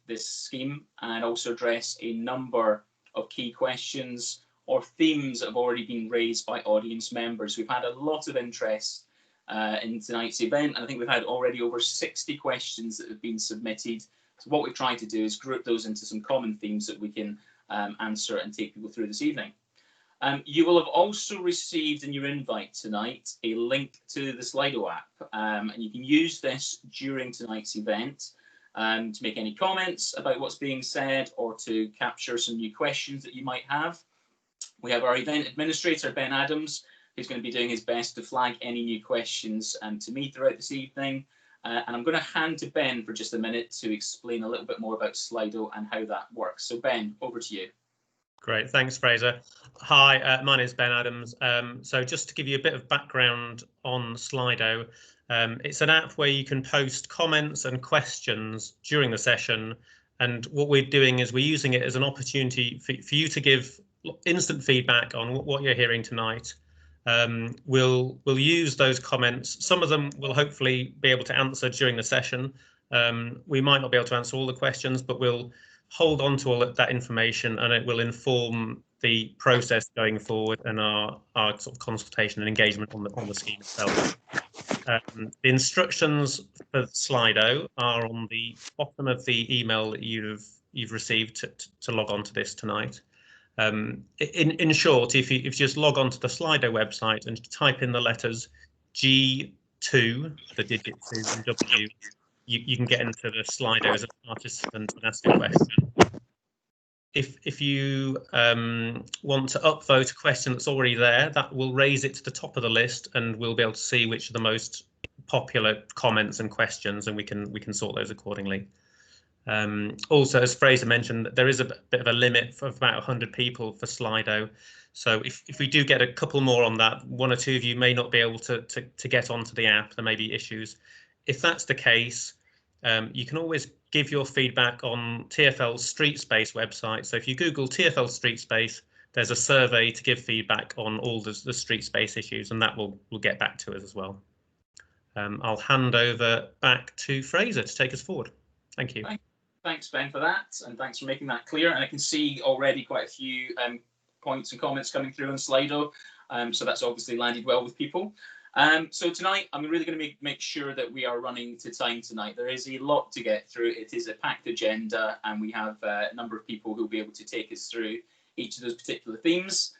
this scheme and also address a number of key questions or themes that have already been raised by audience members. We've had a lot of interest in tonight's event, and I think we've had already over 60 questions that have been submitted. So what we've tried to do is group those into some common themes that we can answer and take people through this evening. You will have also received in your invite tonight a link to the Slido app, and you can use this during tonight's event to make any comments about what's being said or to capture some new questions that you might have. We have our event administrator, Ben Adams, who's going to be doing his best to flag any new questions to me throughout this evening. And I'm going to hand to Ben for just a minute to explain a little bit more about Slido and how that works. So Ben, over to you. Great, thanks Fraser. Hi, my name is Ben Adams. So just to give you a bit of background on Slido, it's an app where you can post comments and questions during the session. And what we're doing is we're using it as an opportunity for you to give instant feedback on what you're hearing tonight. We'll use those comments. Some of them we'll hopefully be able to answer during the session. We might not be able to answer all the questions, but we'll hold on to all of that information, and it will inform the process going forward and our sort of consultation and engagement on the scheme itself. The instructions for Slido are on the bottom of the email that you've received to log on to this tonight. In short, if you just log on to the Slido website and type in the letters G2, the digit 2 and W, you can get into the Slido as a participant and ask a question. If you want to upvote a question that's already there, that will raise it to the top of the list, and we'll be able to see which are the most popular comments and questions, and we can sort those accordingly. Also, as Fraser mentioned, there is a bit of a limit of about 100 people for Slido. So if we do get a couple more on that, one or two of you may not be able to get onto the app. There may be issues. If that's the case, you can always give your feedback on TfL's Street Space website. So if you Google TfL Street Space, there's a survey to give feedback on all the street space issues, and that will get back to us as well. I'll hand over back to Fraser to take us forward. Thank you. Thanks, Ben, for that, and thanks for making that clear. And I can see already quite a few points and comments coming through on Slido, so that's obviously landed well with people. So tonight, I'm really going to make sure that we are running to time tonight. There is a lot to get through. It is a packed agenda, and we have a number of people who will be able to take us through each of those particular themes.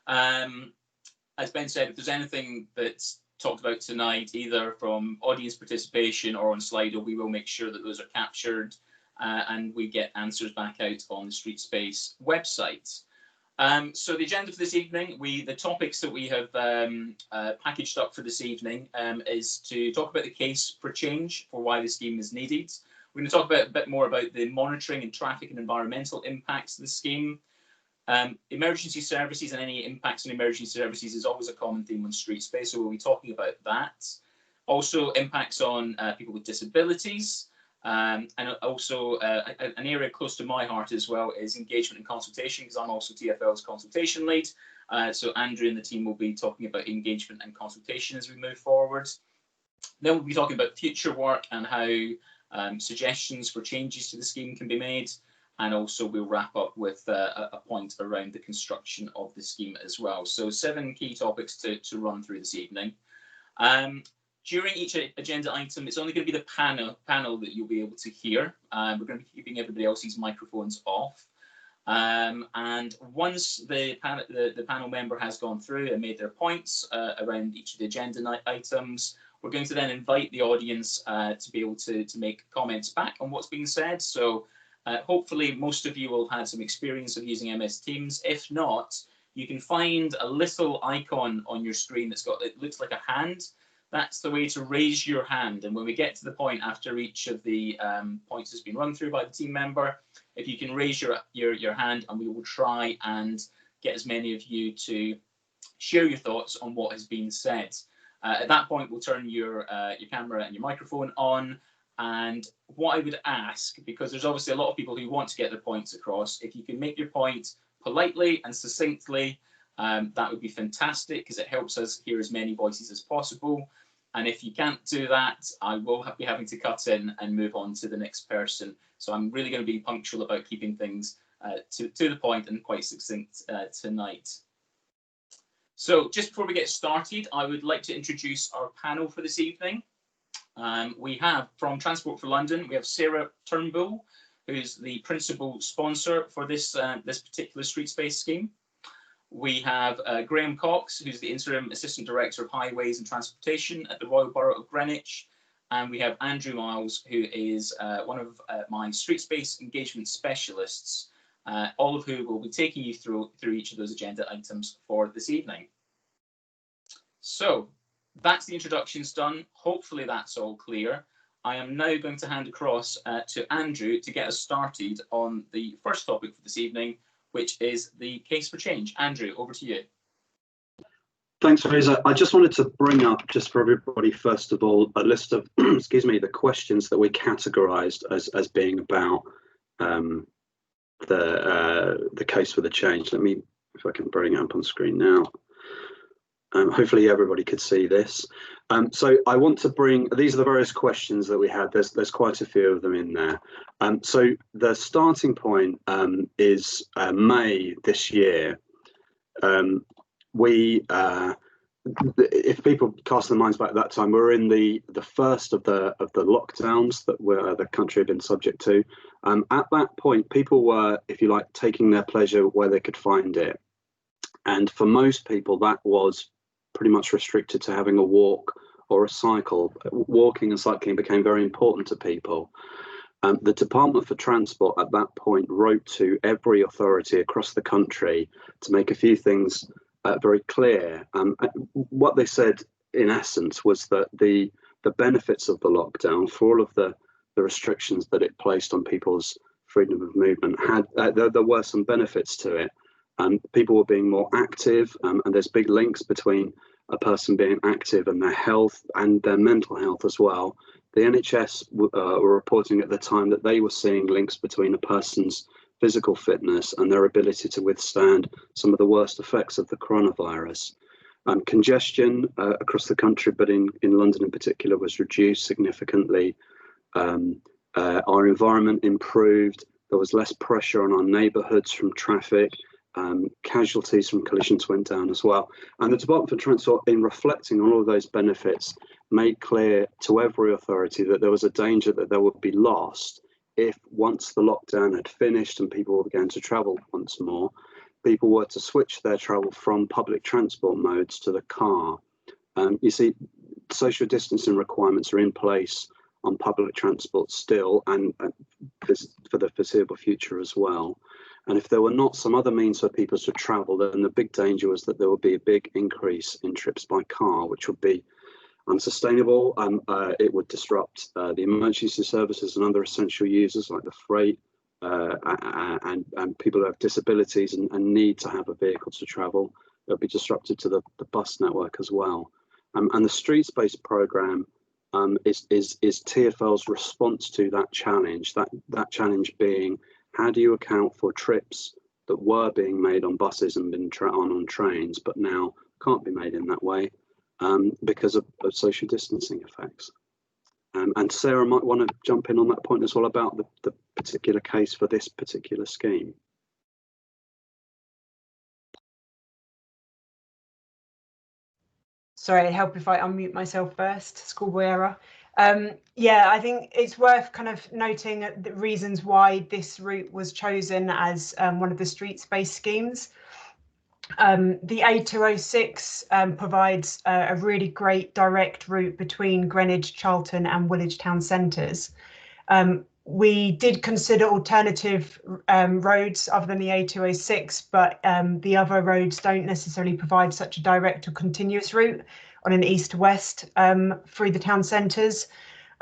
As Ben said, if there's anything that's talked about tonight, either from audience participation or on Slido, we will make sure that those are captured and we get answers back out on the Street Space website. So the agenda for this evening, the topics that we have packaged up for this evening is to talk about the case for change for why the scheme is needed. We're going to talk a bit more about the monitoring and traffic and environmental impacts of the scheme. Emergency services and any impacts on emergency services is always a common theme on Street Space, so we'll be talking about that. Also, impacts on people with disabilities. And also an area close to my heart as well is engagement and consultation, because I'm also TfL's consultation lead. So Andrew and the team will be talking about engagement and consultation as we move forward. Then we'll be talking about future work and how suggestions for changes to the scheme can be made. And also we'll wrap up with a point around the construction of the scheme as well. So 7 key topics to run through this evening. During each agenda item, it's only going to be the panel that you'll be able to hear. We're going to be keeping everybody else's microphones off. And once the panel member has gone through and made their points around each of the agenda items, we're going to then invite the audience to be able to make comments back on what's being said. So hopefully most of you will have had some experience of using MS Teams. If not, you can find a little icon on your screen it looks like a hand. That's the way to raise your hand. And when we get to the point after each of the points has been run through by the team member, if you can raise your hand, and we will try and get as many of you to share your thoughts on what has been said. At that point, we'll turn your camera and your microphone on. And what I would ask, because there's obviously a lot of people who want to get their points across, if you can make your point politely and succinctly, that would be fantastic, because it helps us hear as many voices as possible. And if you can't do that, I will be having to cut in and move on to the next person. So I'm really going to be punctual about keeping things to the point and quite succinct tonight. So just before we get started, I would like to introduce our panel for this evening. We have from Transport for London, we have Sarah Turnbull, who's the principal sponsor for this particular street space scheme. We have Graham Cox, who's the Interim Assistant Director of Highways and Transportation at the Royal Borough of Greenwich. And we have Andrew Miles, who is one of my street space engagement specialists, all of who will be taking you through each of those agenda items for this evening. So that's the introductions done. Hopefully that's all clear. I am now going to hand across to Andrew to get us started on the first topic for this evening, which is the case for change. Andrew, over to you. Thanks, Fraser. I just wanted to bring up, just for everybody, first of all, a list of, excuse me, the questions that we categorised as being about the case for the change. Let me, if I can bring it up on screen now. Hopefully everybody could see this. So I want to bring, these are the various questions that we had. There's quite a few of them in there. So the starting point is May this year. If people cast their minds back at that time, we were in the first of the lockdowns that the country had been subject to. At that point, people were, if you like, taking their pleasure where they could find it. And for most people, that was pretty much restricted to having a walk or a cycle. Walking and cycling became very important to people. The Department for Transport at that point wrote to every authority across the country to make a few things very clear. What they said, in essence, was that the benefits of the lockdown, for all of the restrictions that it placed on people's freedom of movement, there were some benefits to it. People were being more active, and there's big links between a person being active and their health and their mental health as well. The NHS were reporting at the time that they were seeing links between a person's physical fitness and their ability to withstand some of the worst effects of the coronavirus. Congestion across the country, but in London in particular, was reduced significantly. Our environment improved. There was less pressure on our neighbourhoods from traffic. Casualties from collisions went down as well. And the Department for Transport, in reflecting on all of those benefits, made clear to every authority that there was a danger that there would be lost if, once the lockdown had finished and people began to travel once more, people were to switch their travel from public transport modes to the car. You see, social distancing requirements are in place on public transport still, and for the foreseeable future as well. And if there were not some other means for people to travel, then the big danger was that there would be a big increase in trips by car, which would be unsustainable. It would disrupt the emergency services and other essential users like the freight and people who have disabilities and need to have a vehicle to travel. It would be disrupted to the bus network as well. And the Street Space programme is TfL's response to that challenge. That challenge being, how do you account for trips that were being made on buses and been on trains, but now can't be made in that way because of social distancing effects? And Sarah might want to jump in on that point as well about the particular case for this particular scheme. Sorry, it'd help if I unmute myself first, schoolboy error. Yeah, I think it's worth kind of noting the reasons why this route was chosen as one of the street space schemes. The A206 provides a really great direct route between Greenwich, Charlton and Woolwich town centres. We did consider alternative roads other than the A206, but the other roads don't necessarily provide such a direct or continuous route on an east to west through the town centres,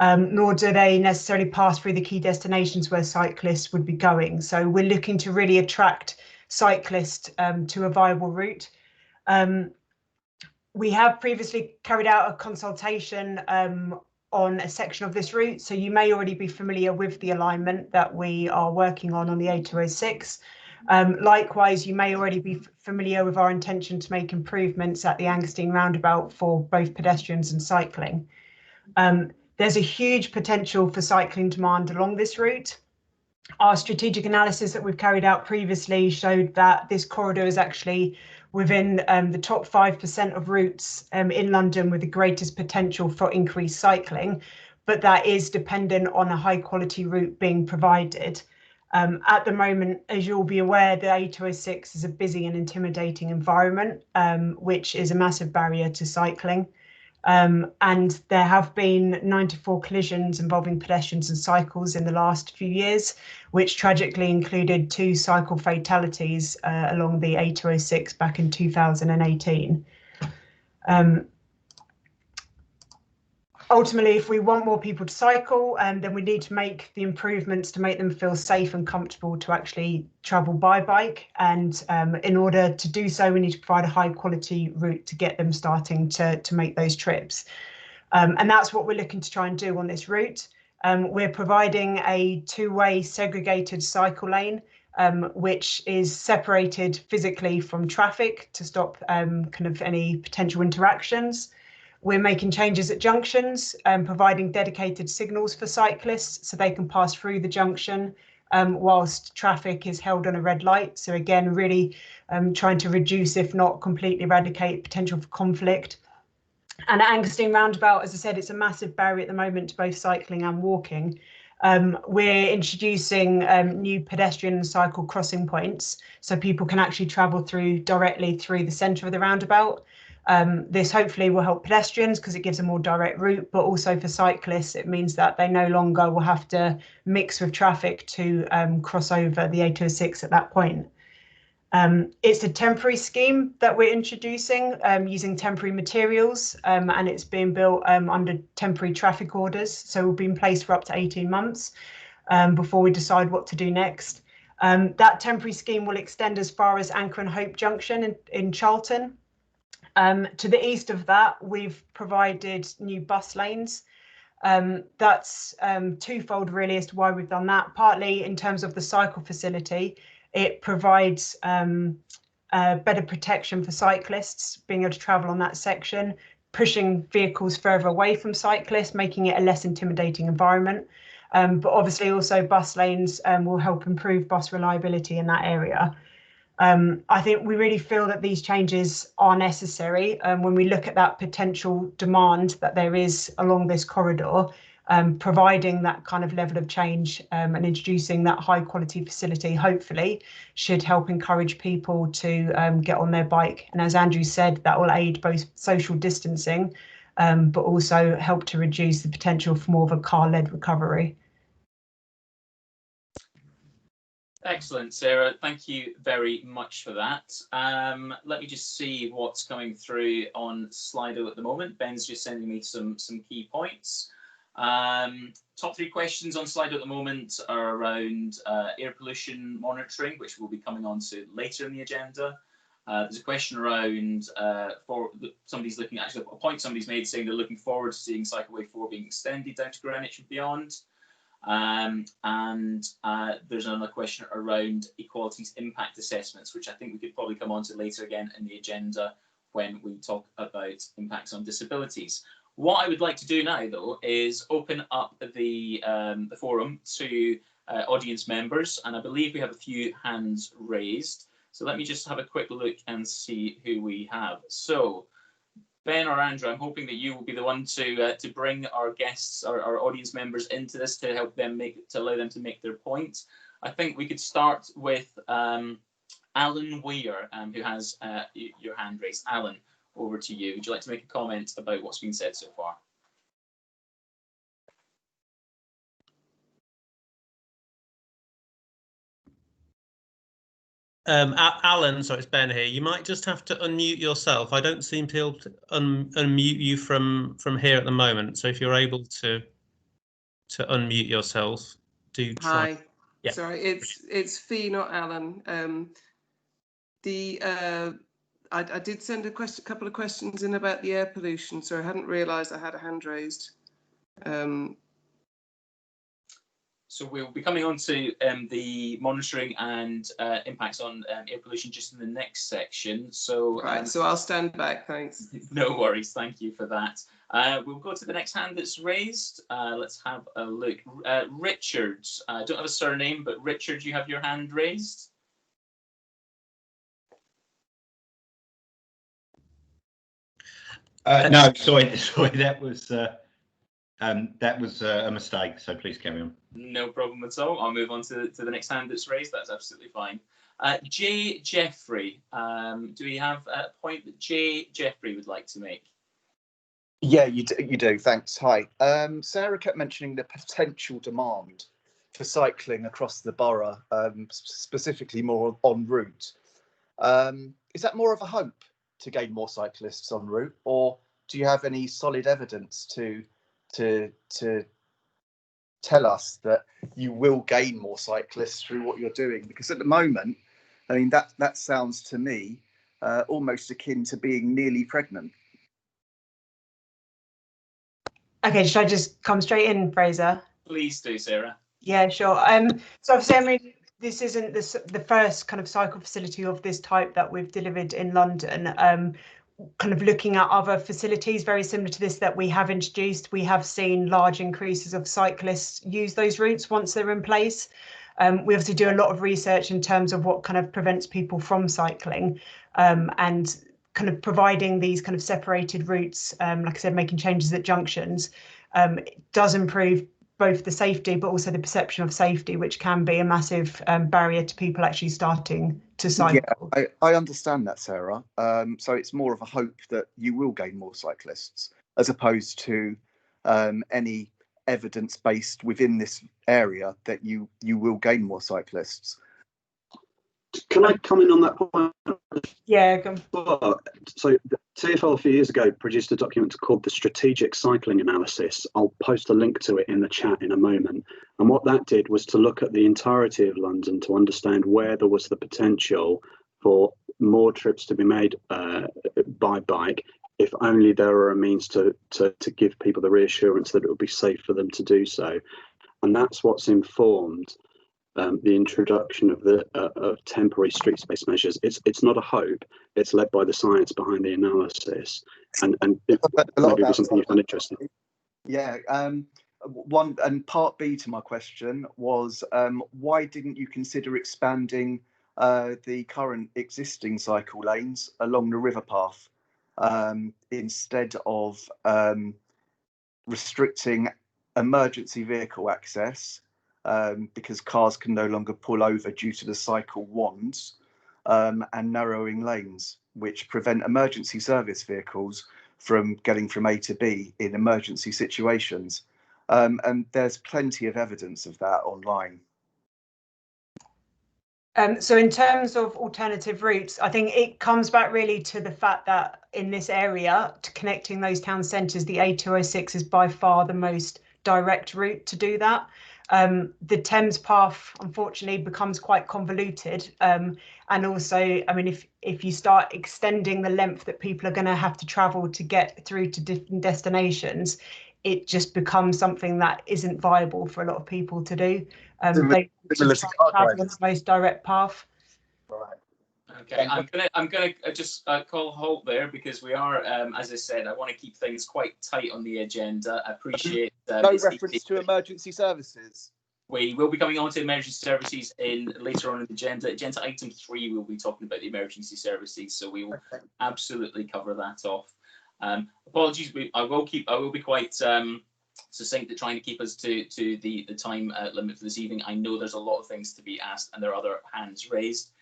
nor do they necessarily pass through the key destinations where cyclists would be going. So we're looking to really attract cyclists to a viable route. We have previously carried out a consultation on a section of this route, so you may already be familiar with the alignment that we are working on the A206. Likewise, you may already be familiar with our intention to make improvements at the Angerstein roundabout for both pedestrians and cycling. There's a huge potential for cycling demand along this route. Our strategic analysis that we've carried out previously showed that this corridor is actually within the top 5% of routes in London with the greatest potential for increased cycling, but that is dependent on a high quality route being provided. At the moment, as you'll be aware, the A206 is a busy and intimidating environment, which is a massive barrier to cycling. And there have been 94 collisions involving pedestrians and cycles in the last few years, which tragically included 2 cycle fatalities along the A206 back in 2018. Ultimately, if we want more people to cycle, then we need to make the improvements to make them feel safe and comfortable to actually travel by bike. And in order to do so, we need to provide a high quality route to get them starting to make those trips. And that's what we're looking to try and do on this route. We're providing a 2-way segregated cycle lane, which is separated physically from traffic to stop kind of any potential interactions. We're making changes at junctions, providing dedicated signals for cyclists so they can pass through the junction whilst traffic is held on a red light. So again, really trying to reduce, if not completely eradicate, potential for conflict. And at Angerstein roundabout, as I said, it's a massive barrier at the moment to both cycling and walking. We're introducing new pedestrian and cycle crossing points so people can actually travel directly through the centre of the roundabout. This hopefully will help pedestrians because it gives a more direct route, but also for cyclists, it means that they no longer will have to mix with traffic to cross over the A206 at that point. It's a temporary scheme that we're introducing using temporary materials, and it's being built under temporary traffic orders. So we'll be in place for up to 18 months before we decide what to do next. That temporary scheme will extend as far as Anchor and Hope Junction in Charlton. To the east of that, we've provided new bus lanes. That's twofold really as to why we've done that. Partly in terms of the cycle facility, it provides better protection for cyclists being able to travel on that section, pushing vehicles further away from cyclists, making it a less intimidating environment. But obviously also bus lanes will help improve bus reliability in that area. I think we really feel that these changes are necessary when we look at that potential demand that there is along this corridor. Providing that kind of level of change and introducing that high quality facility hopefully should help encourage people to get on their bike. And as Andrew said, that will aid both social distancing, but also help to reduce the potential for more of a car-led recovery. Excellent, Sarah. Thank you very much for that. Let me just see what's coming through on Slido at the moment. Ben's just sending me some key points. Top 3 questions on Slido at the moment are around air pollution monitoring, which we'll be coming on to later in the agenda. There's a question around somebody's looking at, actually a point somebody's made saying they're looking forward to seeing Cycleway 4 being extended down to Greenwich and beyond. There's another question around equalities impact assessments, which I think we could probably come on to later again in the agenda when we talk about impacts on disabilities. What I would like to do now, though, is open up the forum to audience members, and I believe we have a few hands raised. So let me just have a quick look and see who we have. So Ben or Andrew, I'm hoping that you will be the one to bring our guests, our audience members into this to help them allow them to make their point. I think we could start with Alan Weir, who has your hand raised. Alan, over to you. Would you like to make a comment about what's been said so far? Alan, so it's Ben here. You might just have to unmute yourself. I don't seem to be able to unmute you from here at the moment. So if you're able to unmute yourself, do try. Hi. Yeah. Sorry, it's Fee, not Alan. I did send a couple of questions in about the air pollution, so I hadn't realised I had a hand raised. So we'll be coming on to the monitoring and impacts on air pollution just in the next section. So Right, so I'll stand back, thanks. no worries, thank you for that. We'll go to the next hand that's raised. Let's have a look. Richard, I don't have a surname, but Richard, you have your hand raised. No, sorry, that was a mistake. So please carry on. No problem at all. I'll move on to the next hand that's raised. That's absolutely fine. Jay Jeffrey, do we have a point that Jay Jeffrey would like to make? Yeah, you do. Thanks. Hi. Sarah kept mentioning the potential demand for cycling across the borough, specifically more en route. Is that more of a hope to gain more cyclists en route, or do you have any solid evidence to tell us that you will gain more cyclists through what you're doing? Because at the moment, I mean, that sounds to me almost akin to being nearly pregnant. Okay, should I just come straight in, Fraser? Please do, Sarah. Yeah, sure. So obviously, I mean, this isn't the first kind of cycle facility of this type that we've delivered in London. Kind of looking at other facilities very similar to this that we have introduced, we have seen large increases of cyclists use those routes once they're in place. We obviously do a lot of research in terms of what kind of prevents people from cycling, and kind of providing these kind of separated routes, like I said, making changes at junctions, it does improve both the safety but also the perception of safety, which can be a massive barrier to people actually starting to cycle. Yeah, I understand that, Sarah. So it's more of a hope that you will gain more cyclists as opposed to any evidence based within this area that you will gain more cyclists. Can I come in on that point? Yeah, go on. So the TfL a few years ago produced a document called the Strategic Cycling Analysis. I'll post a link to it in the chat in a moment. And what that did was to look at the entirety of London to understand where there was the potential for more trips to be made by bike, if only there were a means to give people the reassurance that it would be safe for them to do so. And that's what's informed the introduction of temporary street space measures. It's not a hope. It's led by the science behind the analysis, and it maybe be something you find interesting. Yeah. One and part B to my question was why didn't you consider expanding the current existing cycle lanes along the river path instead of restricting emergency vehicle access? Because cars can no longer pull over due to the cycle wands, and narrowing lanes, which prevent emergency service vehicles from getting from A to B in emergency situations. And there's plenty of evidence of that online. So in terms of alternative routes, I think it comes back really to the fact that in this area, to connecting those town centres, the A206 is by far the most direct route to do that. The Thames path, unfortunately, becomes quite convoluted. And also, I mean, if you start extending the length that people are going to have to travel to get through to different destinations, it just becomes something that isn't viable for a lot of people to do. They travel on the most direct path. Right. Okay, I'm gonna just call a halt there because we are, as I said, I want to keep things quite tight on the agenda. I appreciate no reference to emergency services. We will be coming on to emergency services later on in the agenda. Agenda item 3, we'll be talking about the emergency services, so we will absolutely cover that off. Apologies, I will be quite succinct at trying to keep us to the time limit for this evening. I know there's a lot of things to be asked and there are other hands raised.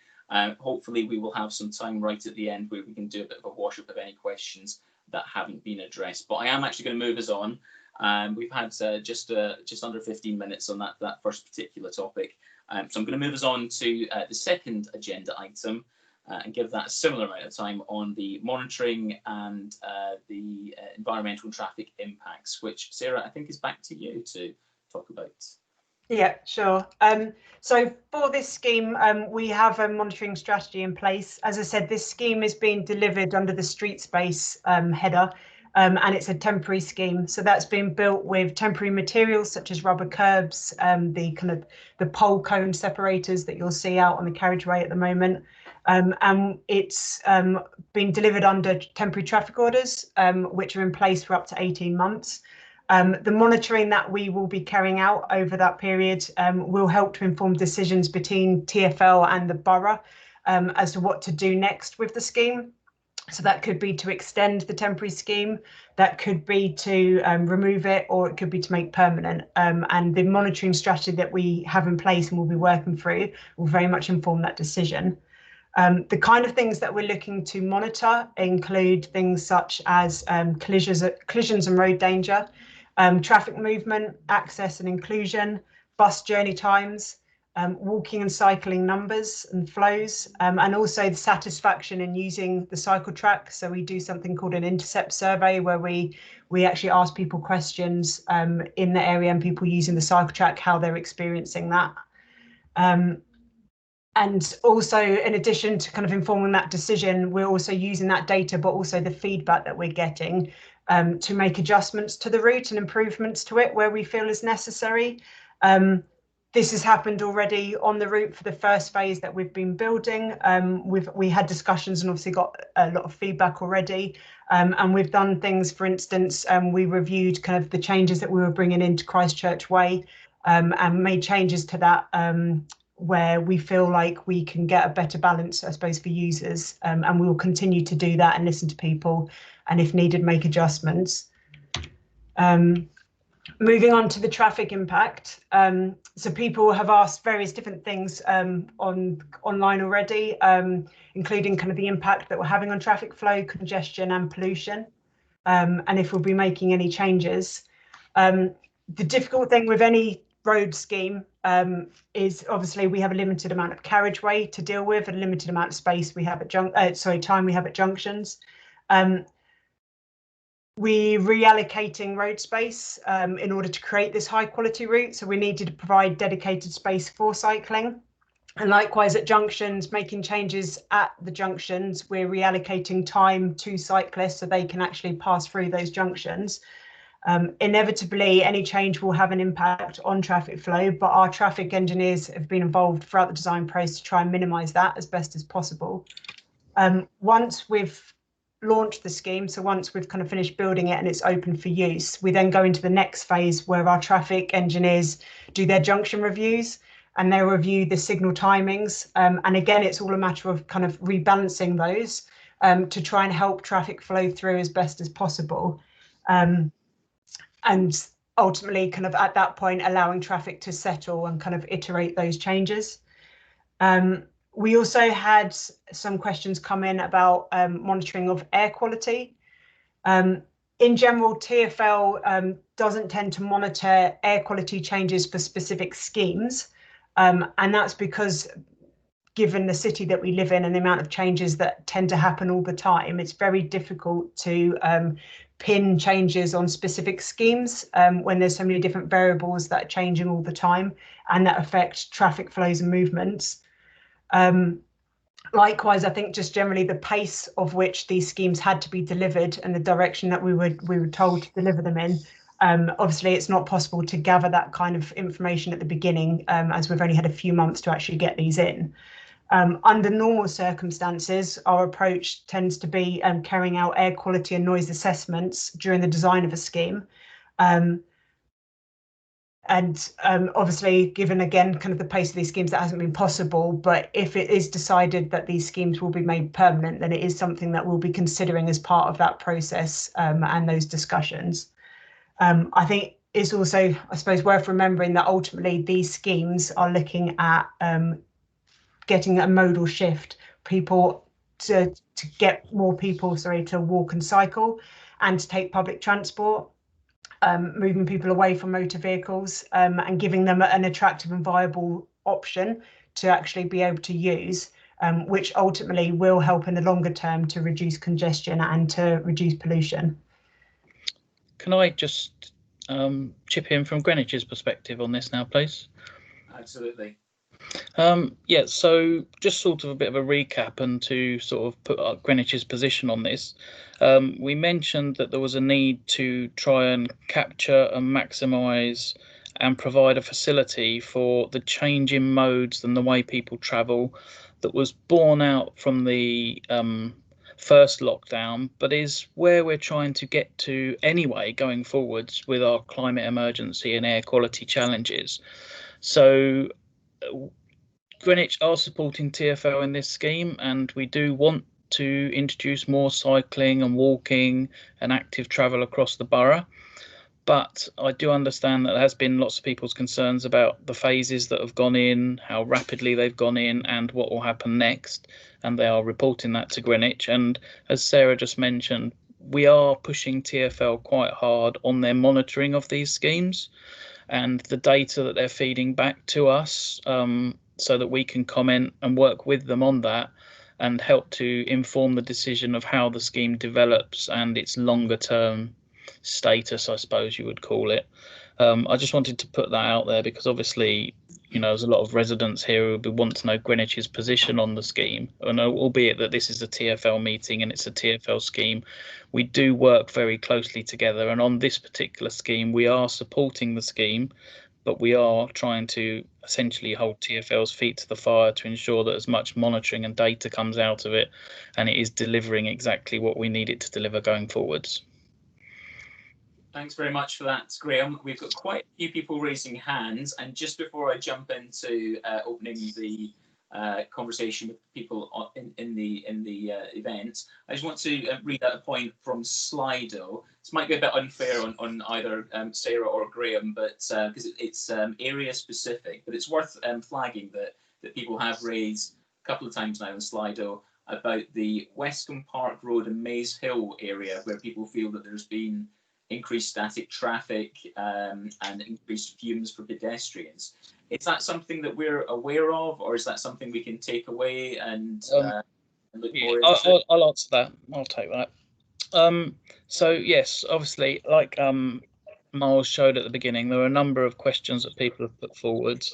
Hopefully we will have some time right at the end where we can do a bit of a wash up of any questions that haven't been addressed. But I am actually going to move us on. We've had just under 15 minutes on that first particular topic. So I'm going to move us on to the second agenda item and give that a similar amount of time on the monitoring and the environmental and traffic impacts, which, Sarah, I think is back to you to talk about. Yeah, sure. So for this scheme, we have a monitoring strategy in place. As I said, this scheme is being delivered under the street space header. and it's a temporary scheme. So that's been built with temporary materials such as rubber curbs, the pole cone separators that you'll see out on the carriageway at the moment. And it's been delivered under temporary traffic orders, which are in place for up to 18 months. The monitoring that we will be carrying out over that period will help to inform decisions between TfL and the borough as to what to do next with the scheme. So that could be to extend the temporary scheme, that could be to remove it, or it could be to make permanent. And the monitoring strategy that we have in place and will be working through will very much inform that decision. The kind of things that we're looking to monitor include things such as collisions and road danger, traffic movement, access and inclusion, bus journey times, walking and cycling numbers and flows, and also the satisfaction in using the cycle track. So we do something called an intercept survey, where we actually ask people questions in the area and people using the cycle track, how they're experiencing that. And also, in addition to kind of informing that decision, we're also using that data, but also the feedback that we're getting to make adjustments to the route and improvements to it where we feel is necessary. This has happened already on the route for the first phase that we've been building. We had discussions and obviously got a lot of feedback already. And we've done things, for instance, we reviewed kind of the changes that we were bringing into Christchurch Way and made changes to that where we feel like we can get a better balance, I suppose, for users. And we will continue to do that and listen to people, and if needed, make adjustments. Moving on to the traffic impact. So people have asked various different things online already, including kind of the impact that we're having on traffic flow, congestion and pollution, and if we'll be making any changes. The difficult thing with any road scheme is obviously we have a limited amount of carriageway to deal with, and a limited amount of space we have at time we have at junctions. We're reallocating road space in order to create this high quality route. So we needed to provide dedicated space for cycling. And likewise at junctions, making changes at the junctions, we're reallocating time to cyclists so they can actually pass through those junctions. Inevitably, any change will have an impact on traffic flow, but our traffic engineers have been involved throughout the design process to try and minimise that as best as possible. Once we've launched the scheme, so once we've kind of finished building it and it's open for use, we then go into the next phase where our traffic engineers do their junction reviews and they review the signal timings. And again, it's all a matter of kind of rebalancing those to try and help traffic flow through as best as possible. And ultimately kind of at that point, allowing traffic to settle and kind of iterate those changes. We also had some questions come in about monitoring of air quality. In general, TfL doesn't tend to monitor air quality changes for specific schemes. And that's because given the city that we live in and the amount of changes that tend to happen all the time, it's very difficult to pin changes on specific schemes when there's so many different variables that are changing all the time and that affect traffic flows and movements. Likewise, I think just generally the pace of which these schemes had to be delivered and the direction that we were told to deliver them in. Obviously, it's not possible to gather that kind of information at the beginning, as we've only had a few months to actually get these in. Under normal circumstances, our approach tends to be carrying out air quality and noise assessments during the design of a scheme. And obviously, given again kind of the pace of these schemes, that hasn't been possible. But if it is decided that these schemes will be made permanent, then it is something that we'll be considering as part of that process and those discussions. I think it's also, I suppose, worth remembering that ultimately these schemes are looking at getting a modal shift, people to get more people, to walk and cycle and to take public transport. Moving people away from motor vehicles and giving them an attractive and viable option to actually be able to use, which ultimately will help in the longer term to reduce congestion and to reduce pollution. Can I just chip in from Greenwich's perspective on this now, please? Absolutely. Yeah, so just sort of a bit of a recap and to sort of put up Greenwich's position on this. We mentioned that there was a need to try and capture and maximise and provide a facility for the change in modes and the way people travel that was born out from the first lockdown, but is where we're trying to get to anyway going forwards with our climate emergency and air quality challenges. So Greenwich are supporting TfL in this scheme, and we do want to introduce more cycling and walking and active travel across the borough. But I do understand that there has been lots of people's concerns about the phases that have gone in, how rapidly they've gone in, and what will happen next. And they are reporting that to Greenwich. And as Sarah just mentioned, we are pushing TfL quite hard on their monitoring of these schemes and the data that they're feeding back to us, so that we can comment and work with them on that and help to inform the decision of how the scheme develops and its longer term status, I suppose you would call it. I just wanted to put that out there because obviously, you know, there's a lot of residents here who would want to know Greenwich's position on the scheme. And albeit that this is a TfL meeting and it's a TfL scheme, we do work very closely together. And on this particular scheme, we are supporting the scheme, but we are trying to essentially hold TfL's feet to the fire to ensure that as much monitoring and data comes out of it and it is delivering exactly what we need it to deliver going forwards. Thanks very much for that, Graham. We've got quite a few people raising hands, and just before I jump into opening the conversation with people in the event, I just want to read out a point from Slido. This might be a bit unfair on either Sarah or Graham, but because it's area specific, but it's worth flagging that people have raised a couple of times now on Slido about the Westcombe Park Road and Maze Hill area, where people feel that there's been increased static traffic and increased fumes for pedestrians. Is that something that we're aware of, or is that something we can take away and look more into? I'll answer that. I'll take that. So yes, obviously, like Miles showed at the beginning, there are a number of questions that people have put forward,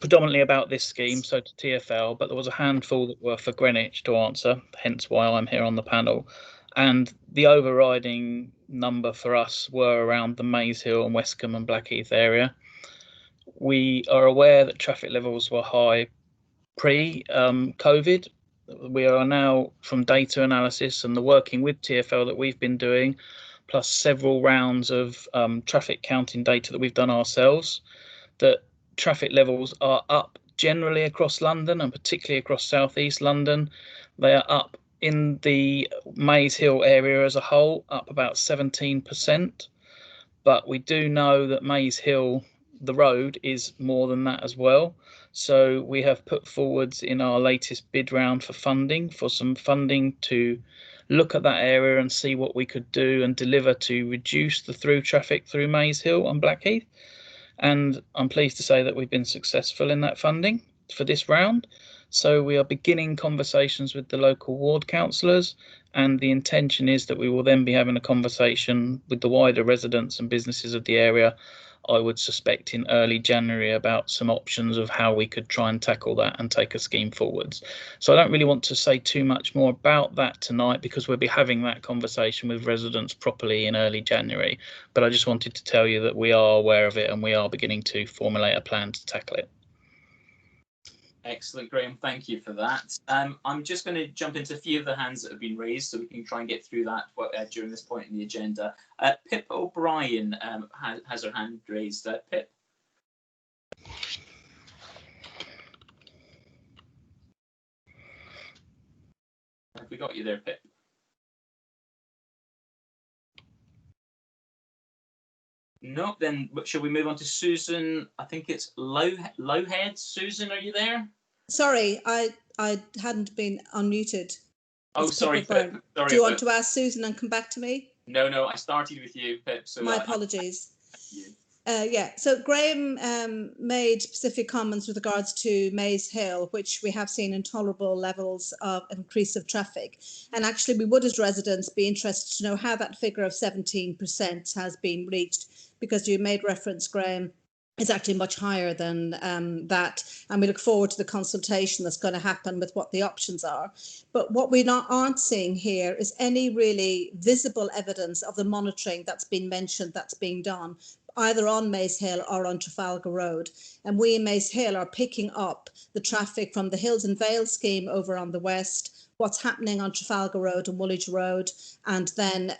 predominantly about this scheme, so to TfL, but there was a handful that were for Greenwich to answer, hence why I'm here on the panel. And the overriding number for us were around the Maze Hill and Westcombe and Blackheath area. We are aware that traffic levels were high pre-COVID. We are now, from data analysis and the working with TfL that we've been doing, plus several rounds of traffic counting data that we've done ourselves, that traffic levels are up generally across London and particularly across southeast London. They are up in the Maze Hill area as a whole, up about 17%. But we do know that Maze Hill, the road, is more than that as well. So we have put forwards in our latest bid round for some funding to look at that area and see what we could do and deliver to reduce the through traffic through Maze Hill and Blackheath. And I'm pleased to say that we've been successful in that funding for this round. So we are beginning conversations with the local ward councillors, and the intention is that we will then be having a conversation with the wider residents and businesses of the area, I would suspect in early January, about some options of how we could try and tackle that and take a scheme forwards. So I don't really want to say too much more about that tonight because we'll be having that conversation with residents properly in early January. But I just wanted to tell you that we are aware of it and we are beginning to formulate a plan to tackle it. Excellent, Graham. Thank you for that. I'm just going to jump into a few of the hands that have been raised so we can try and get through that during this point in the agenda. Pip O'Brien has her hand raised. Pip. Have we got you there, Pip? No, then shall we move on to Susan? I think it's Lowhead. Susan, are you there? Sorry, I hadn't been unmuted. Oh, sorry, Pip. Sorry, do you want to ask Susan and come back to me? No, I started with you, Pip. So my apologies. You. Yeah, so Graham made specific comments with regards to Maze Hill, which we have seen intolerable levels of increase of traffic. And actually, we would as residents be interested to know how that figure of 17% has been reached, because you made reference, Graham, is actually much higher than that. And we look forward to the consultation that's going to happen with what the options are. But what we aren't seeing here is any really visible evidence of the monitoring that's been mentioned that's being done, either on Maze Hill or on Trafalgar Road. And we in Maze Hill are picking up the traffic from the Hills and Vales scheme over on the west, what's happening on Trafalgar Road and Woolwich Road, and then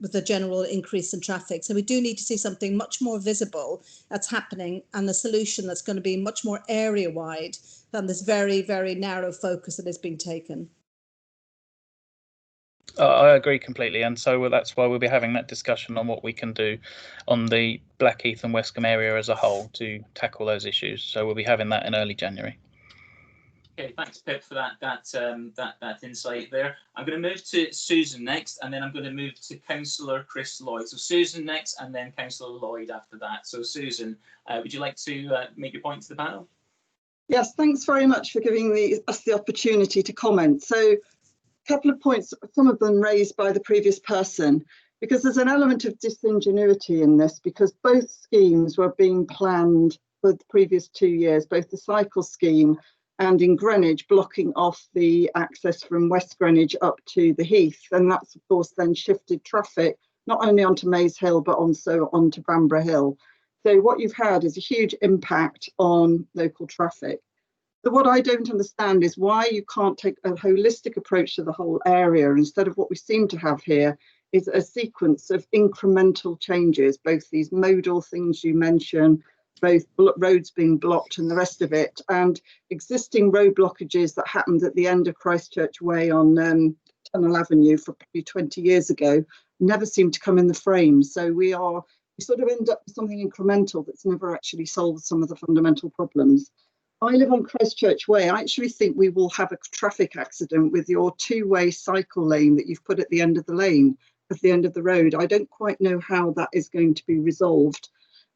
with the general increase in traffic. So we do need to see something much more visible that's happening, and a solution that's going to be much more area-wide than this very, very narrow focus that is being taken. I agree completely, and so that's why we'll be having that discussion on what we can do on the Blackheath and Westcombe area as a whole to tackle those issues. So we'll be having that in early January. Okay, thanks, Pip, for that insight there. I'm going to move to Susan next, and then I'm going to move to Councillor Chris Lloyd. So Susan next, and then Councillor Lloyd after that. So Susan, would you like to make your point to the panel? Yes, thanks very much for giving us the opportunity to comment. So a couple of points, some of them raised by the previous person, because there's an element of disingenuity in this, because both schemes were being planned for the previous 2 years, both the cycle scheme and in Greenwich, blocking off the access from West Greenwich up to the Heath. And that's, of course, then shifted traffic, not only onto Maze Hill, but also onto Bamburgh Hill. So what you've had is a huge impact on local traffic. So what I don't understand is why you can't take a holistic approach to the whole area. Instead of what we seem to have here is a sequence of incremental changes, both these modal things you mentioned, both roads being blocked and the rest of it, and existing road blockages that happened at the end of Christchurch Way on Tunnel Avenue for probably 20 years ago never seem to come in the frame. So we sort of end up with something incremental that's never actually solved some of the fundamental problems. I live on Christchurch Way. I actually think we will have a traffic accident with your two-way cycle lane that you've put at the end of the lane, at the end of the road. I don't quite know how that is going to be resolved.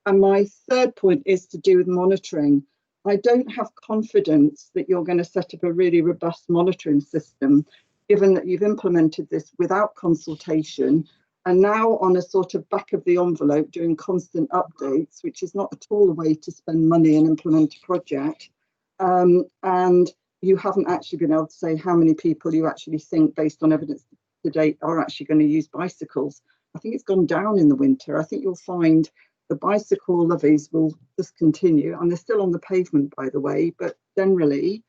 And my third point is to do with monitoring. I don't have confidence that you're going to set up a really robust monitoring system, given that you've implemented this without consultation and now on a sort of back of the envelope doing constant updates, which is not at all a way to spend money and implement a project. And you haven't actually been able to say how many people you actually think, based on evidence to date, are actually going to use bicycles. I think it's gone down in the winter. I think you'll find the bicycle levies will just continue, and they're still on the pavement, by the way, but generally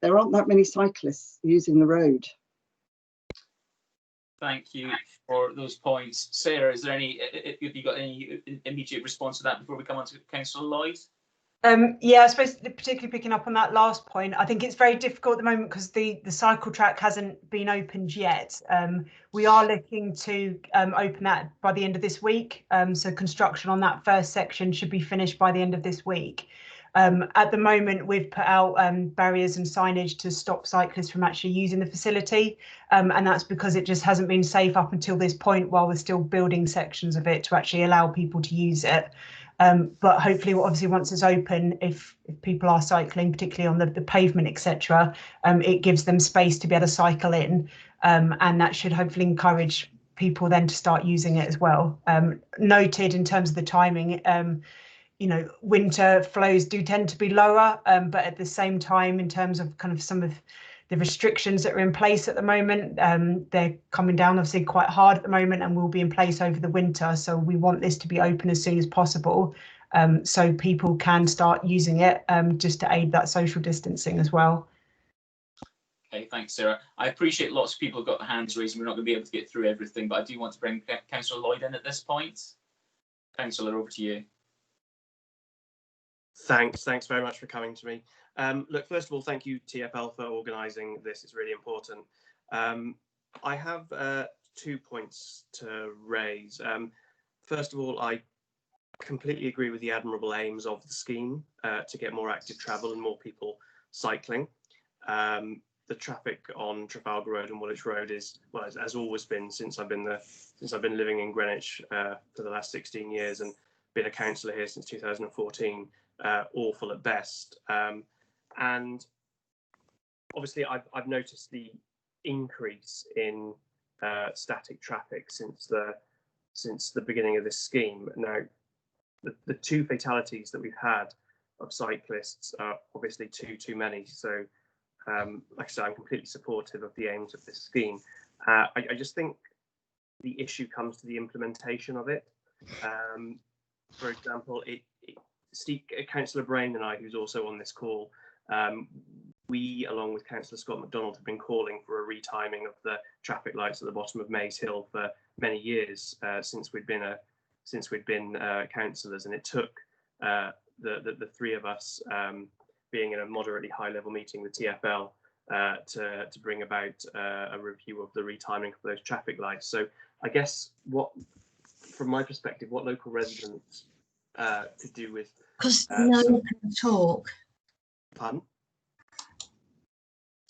there aren't that many cyclists using the road. Thank you for those points. Sarah, is there any, have you got any immediate response to that before we come on to Councillor Lloyd? Yeah, I suppose particularly picking up on that last point, I think it's very difficult at the moment because the cycle track hasn't been opened yet. We are looking to open that by the end of this week. So construction on that first section should be finished by the end of this week. At the moment, we've put out barriers and signage to stop cyclists from actually using the facility. And that's because it just hasn't been safe up until this point while we're still building sections of it to actually allow people to use it. But hopefully, obviously, once it's open, if people are cycling, particularly on the pavement, etc., it gives them space to be able to cycle in, and that should hopefully encourage people then to start using it as well. Noted in terms of the timing, you know, winter flows do tend to be lower, but at the same time, in terms of kind of some of the restrictions that are in place at the moment, they're coming down obviously quite hard at the moment and will be in place over the winter. So we want this to be open as soon as possible, so people can start using it, just to aid that social distancing as well. Okay, thanks, Sarah. I appreciate lots of people have got their hands raised and we're not going to be able to get through everything, but I do want to bring Councillor Lloyd in at this point. Councillor, over to you. Thanks very much for coming to me. Look, first of all, thank you TfL for organising this. It's really important. I have 2 points to raise. First of all, I completely agree with the admirable aims of the scheme to get more active travel and more people cycling. The traffic on Trafalgar Road and Woolwich Road is, well, has always been since I've been living in Greenwich for the last 16 years and been a councillor here since 2014. Awful at best, and obviously I've noticed the increase in static traffic since the beginning of this scheme. Now, the 2 fatalities that we've had of cyclists are obviously too many. So, like I said, I'm completely supportive of the aims of this scheme. I just think the issue comes to the implementation of it. For example, Councillor Brain and I, who's also on this call, we, along with Councillor Scott MacDonald, have been calling for a retiming of the traffic lights at the bottom of Maze Hill for many years since we'd been councillors, and it took the 3 of us being in a moderately high-level meeting with TfL to bring about a review of the retiming of those traffic lights. So I guess from my perspective, what local residents could do with... Because no one can talk. Pardon?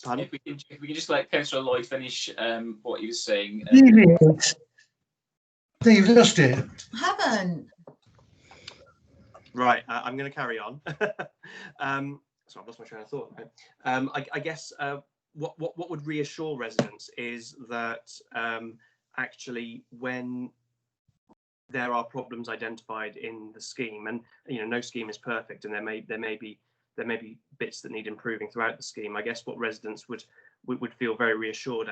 If we can just let Councillor Lloyd finish what he was saying. I think you've lost it. I haven't. Right, I'm going to carry on. So I've lost my train of thought. I guess what would reassure residents is that actually when there are problems identified in the scheme, and no scheme is perfect, and there may be bits that need improving throughout the scheme. I guess what residents would feel very reassured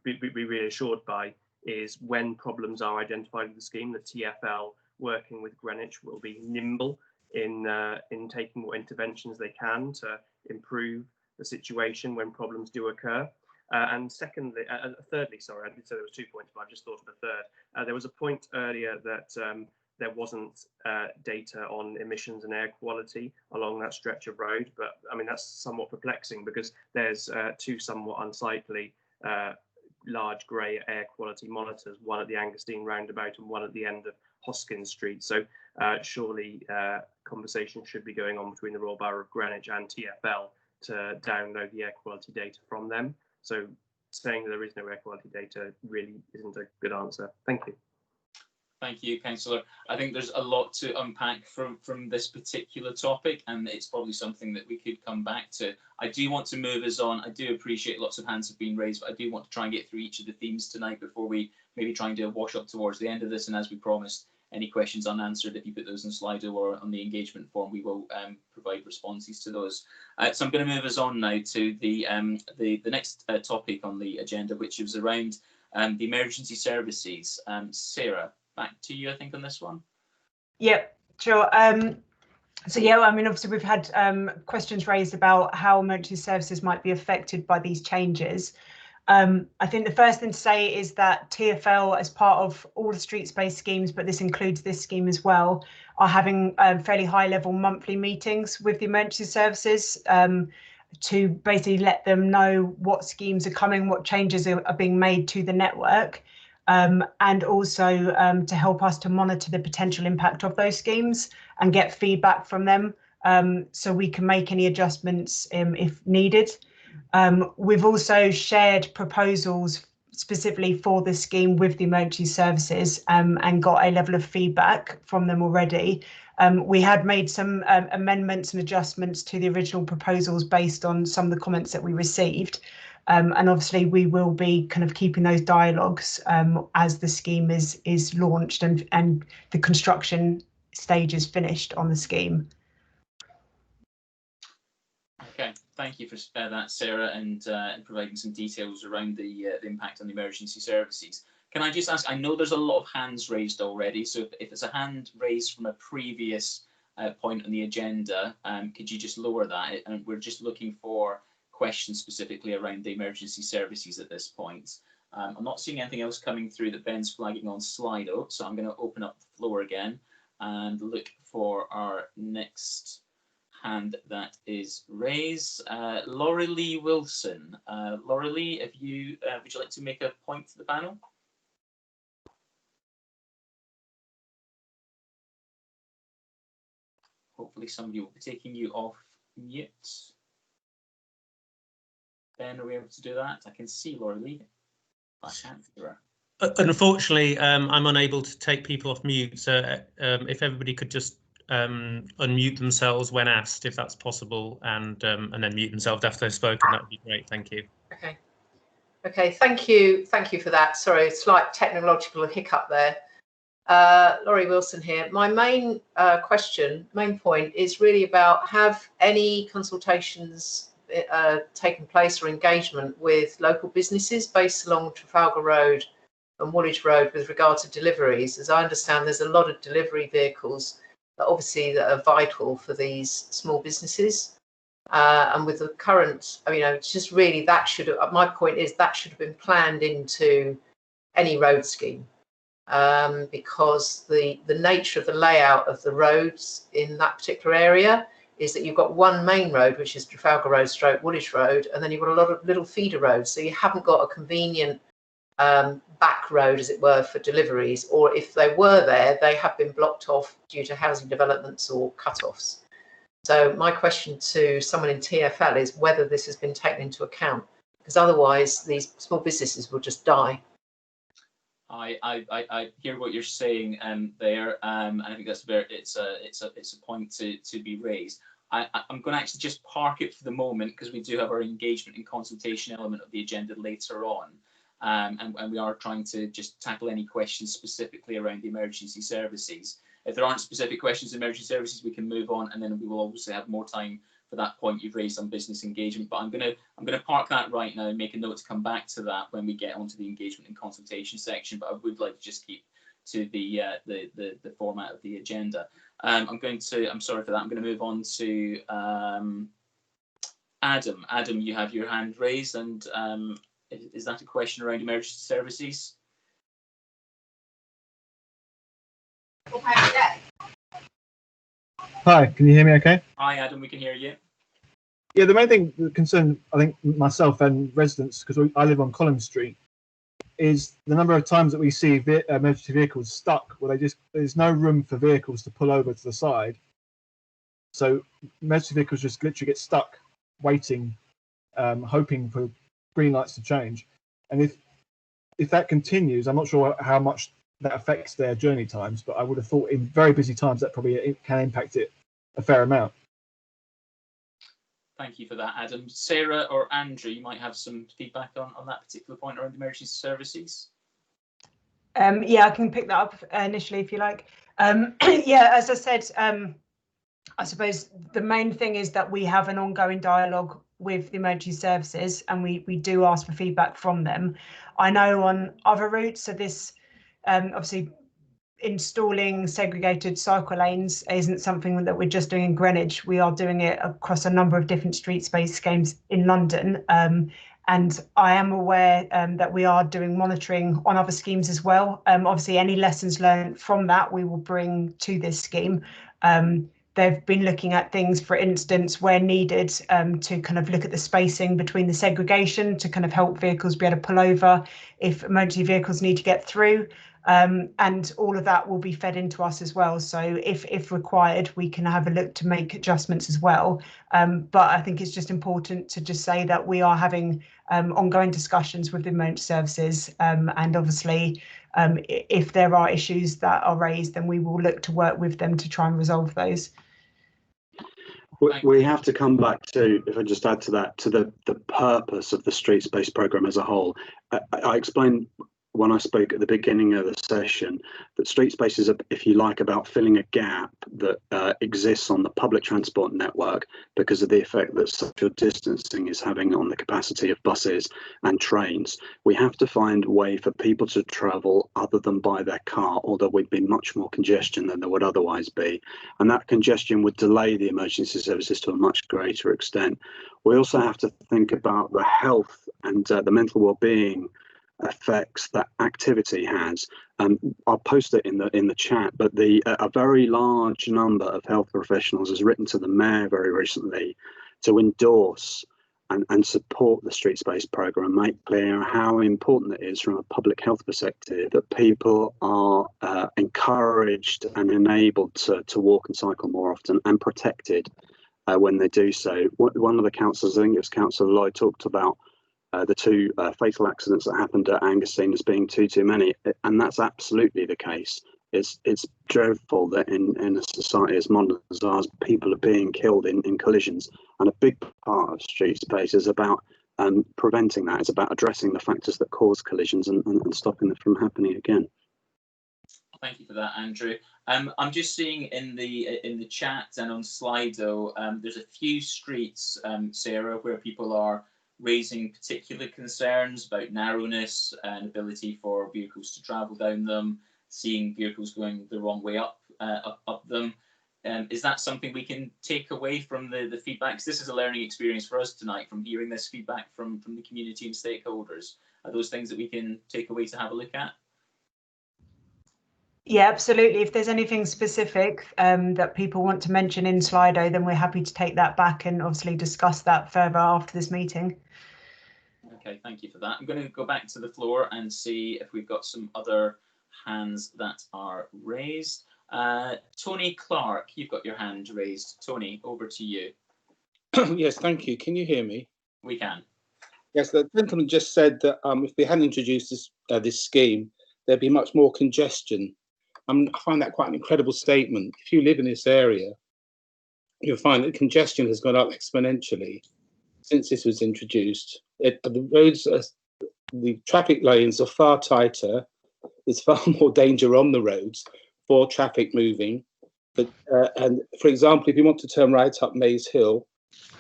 be reassured by is when problems are identified in the scheme, the TfL working with Greenwich will be nimble in taking what interventions they can to improve the situation when problems do occur. And thirdly, sorry, I did say there was 2 points, but I've just thought of a third. There was a point earlier that there wasn't data on emissions and air quality along that stretch of road, but I mean that's somewhat perplexing because there's 2 somewhat unsightly large grey air quality monitors, one at the Angerstein roundabout and one at the end of Hoskins Street. So surely conversation should be going on between the Royal Borough of Greenwich and TfL to download the air quality data from them. So saying that there is no air quality data really isn't a good answer. Thank you. Thank you, Councillor. I think there's a lot to unpack from this particular topic, and it's probably something that we could come back to. I do want to move us on. I do appreciate lots of hands have been raised, but I do want to try and get through each of the themes tonight before we maybe try and do a wash up towards the end of this. And as we promised, any questions unanswered, if you put those in Slido or on the engagement form, we will provide responses to those. So I'm going to move us on now to the next topic on the agenda, which is around the emergency services. Sarah, back to you, I think, on this one. Yep, sure. So yeah, I mean, obviously we've had questions raised about how emergency services might be affected by these changes. I think the first thing to say is that TfL, as part of all the street space schemes, but this includes this scheme as well, are having fairly high-level monthly meetings with the emergency services to basically let them know what schemes are coming, what changes are being made to the network. And also to help us to monitor the potential impact of those schemes and get feedback from them so we can make any adjustments if needed. We've also shared proposals specifically for the scheme with the emergency services and got a level of feedback from them already. We had made some amendments and adjustments to the original proposals based on some of the comments that we received. And obviously we will be kind of keeping those dialogues as the scheme is launched and the construction stage is finished on the scheme. Okay, thank you for that, Sarah, and providing some details around the impact on the emergency services. Can I just ask, I know there's a lot of hands raised already, so if it's a hand raised from a previous point on the agenda, could you just lower that? And we're just looking for questions specifically around the emergency services at this point. I'm not seeing anything else coming through that Ben's flagging on Slido, so I'm going to open up the floor again and look for our next hand that is raised. Laurie Lee Wilson. Laurie Lee, if you would you like to make a point to the panel? Hopefully somebody will be taking you off mute. Ben, are we able to do that? I can see Laurie Lee. I can't see her. Unfortunately, I'm unable to take people off mute. So if everybody could just unmute themselves when asked, if that's possible, and then mute themselves after they've spoken, that would be great. Thank you. Okay. Okay. Thank you for that. Sorry, slight technological hiccup there. Laurie Wilson here. My main main point is really about, have any consultations taken place or engagement with local businesses based along Trafalgar Road and Woolwich Road with regard to deliveries? As I understand, there's a lot of delivery vehicles that are vital for these small businesses. And with the current, it's just really, that should have, my point is, that should have been planned into any road scheme. Because the nature of the layout of the roads in that particular area is that you've got one main road, which is Trafalgar Road / Woolwich Road, and then you've got a lot of little feeder roads. So you haven't got a convenient back road, as it were, for deliveries, or if they were there, they have been blocked off due to housing developments or cut-offs. So my question to someone in TfL is whether this has been taken into account, because otherwise these small businesses will just die. I hear what you're saying there, and I think that's it's a point to be raised. I'm going to actually just park it for the moment, because we do have our engagement and consultation element of the agenda later on, and we are trying to just tackle any questions specifically around the emergency services. If there aren't specific questions in emergency services, we can move on, and then we will obviously have more time for that point you've raised on business engagement. But I'm gonna park that right now and make a note to come back to that when we get onto the engagement and consultation section. But I would like to just keep to the format of the agenda. I'm sorry for that. I'm going to move on to Adam. Adam, you have your hand raised, and is that a question around emergency services? Hi, can you hear me okay? Hi, Adam, we can hear you. Yeah, the main thing that concerns, I think, myself and residents, because I live on Collins Street, is the number of times that we see emergency vehicles stuck where there's no room for vehicles to pull over to the side. So emergency vehicles just literally get stuck waiting, hoping for green lights to change. And if that continues, I'm not sure how much that affects their journey times, but I would have thought in very busy times that probably can impact it a fair amount. Thank you for that, Adam. Sarah or Andrew, you might have some feedback on that particular point around emergency services. Yeah, I can pick that up initially if you like. Yeah, as I said, I suppose the main thing is that we have an ongoing dialogue with the emergency services, and we do ask for feedback from them. I know on other routes, so this obviously installing segregated cycle lanes isn't something that we're just doing in Greenwich. We are doing it across a number of different street space schemes in London. And I am aware that we are doing monitoring on other schemes as well. Obviously, any lessons learned from that we will bring to this scheme. They've been looking at things, for instance, where needed, to kind of look at the spacing between the segregation to kind of help vehicles be able to pull over if emergency vehicles need to get through. And all of that will be fed into us as well. So if required, we can have a look to make adjustments as well. But I think it's just important to just say that we are having ongoing discussions with the emergency services. And obviously, if there are issues that are raised, then we will look to work with them to try and resolve those. We have to come back to, if I just add to that, to the purpose of the street space programme as a whole. I explained when I spoke at the beginning of the session that street space is, if you like, about filling a gap that exists on the public transport network because of the effect that social distancing is having on the capacity of buses and trains. We have to find a way for people to travel other than by their car, or there would be much more congestion than there would otherwise be. And that congestion would delay the emergency services to a much greater extent. We also have to think about the health and the mental well-being effects that activity has. I'll post it in the chat, but a very large number of health professionals has written to the mayor very recently to endorse and support the street space programme, make clear how important it is from a public health perspective that people are encouraged and enabled to walk and cycle more often and protected when they do so. One of the councillors, I think it was Councillor Lloyd, talked about the two fatal accidents that happened at Angus as being too many, and that's absolutely the case. It's dreadful that in a society as modern as ours, people are being killed in collisions, and a big part of street space is about preventing that. It's about addressing the factors that cause collisions and stopping them from happening again. Thank you for that, Andrew. I'm just seeing in the chat and on Slido, there's a few streets, Sarah, where people are raising particular concerns about narrowness and ability for vehicles to travel down them, seeing vehicles going the wrong way up them. Is that something we can take away from the feedback? 'Cause this is a learning experience for us tonight, from hearing this feedback from the community and stakeholders. Are those things that we can take away to have a look at? Yeah, absolutely. If there's anything specific that people want to mention in Slido, then we're happy to take that back and obviously discuss that further after this meeting. Okay, thank you for that. I'm going to go back to the floor and see if we've got some other hands that are raised. Tony Clark, you've got your hand raised. Tony, over to you. Yes, thank you. Can you hear me? We can. Yes, the gentleman just said that if they hadn't introduced this scheme, there'd be much more congestion. I find that quite an incredible statement. If you live in this area, you'll find that congestion has gone up exponentially since this was introduced. The roads, the traffic lanes are far tighter. There's far more danger on the roads for traffic moving. But and for example, if you want to turn right up Maze Hill,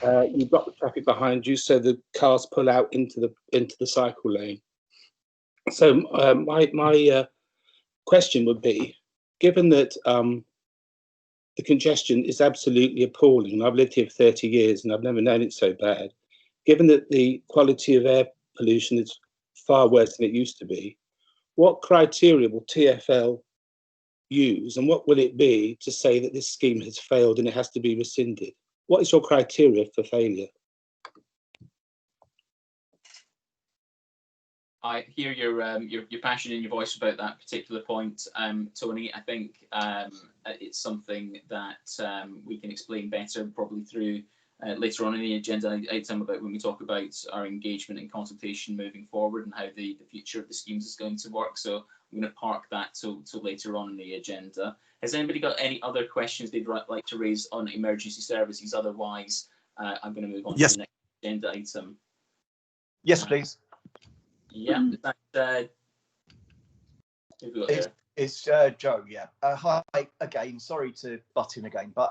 you've got the traffic behind you, so the cars pull out into the cycle lane. So my question would be, given that the congestion is absolutely appalling, and I've lived here for 30 years and I've never known it so bad, given that the quality of air pollution is far worse than it used to be, what criteria will TfL use, and what will it be to say that this scheme has failed and it has to be rescinded? What is your criteria for failure? I hear your passion in your voice about that particular point, Tony. I think it's something that we can explain better, probably through later on in the agenda item, about when we talk about our engagement and consultation moving forward and how the future of the schemes is going to work. So I'm going to park that till later on in the agenda. Has anybody got any other questions they'd like to raise on emergency services? Otherwise, I'm going to move on to the next agenda item. Yes, please. Yeah, it's Joe. Yeah. Hi again. Sorry to butt in again, but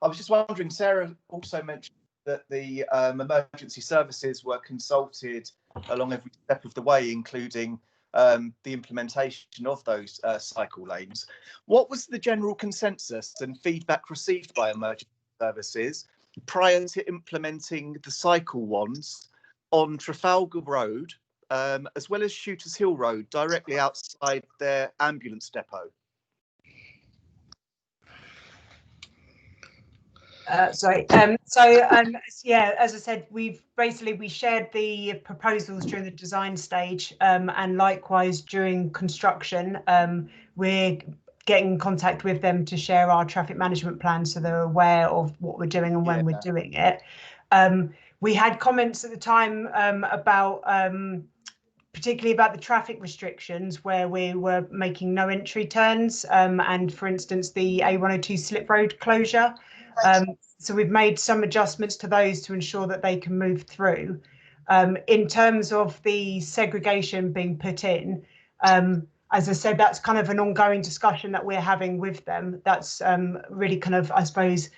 I was just wondering. Sarah also mentioned that the emergency services were consulted along every step of the way, including the implementation of those cycle lanes. What was the general consensus and feedback received by emergency services prior to implementing the cycle ones on Trafalgar Road, as well as Shooters Hill Road, directly outside their ambulance depot? Yeah, as I said, we shared the proposals during the design stage, and likewise during construction. We're getting in contact with them to share our traffic management plan, so they're aware of what we're doing and when we're doing it. We had comments at the time about particularly about the traffic restrictions, where we were making no entry turns, and for instance the A102 slip road closure. So we've made some adjustments to those to ensure that they can move through. In terms of the segregation being put in, as I said, that's kind of an ongoing discussion that we're having with them. That's really kind of, I suppose,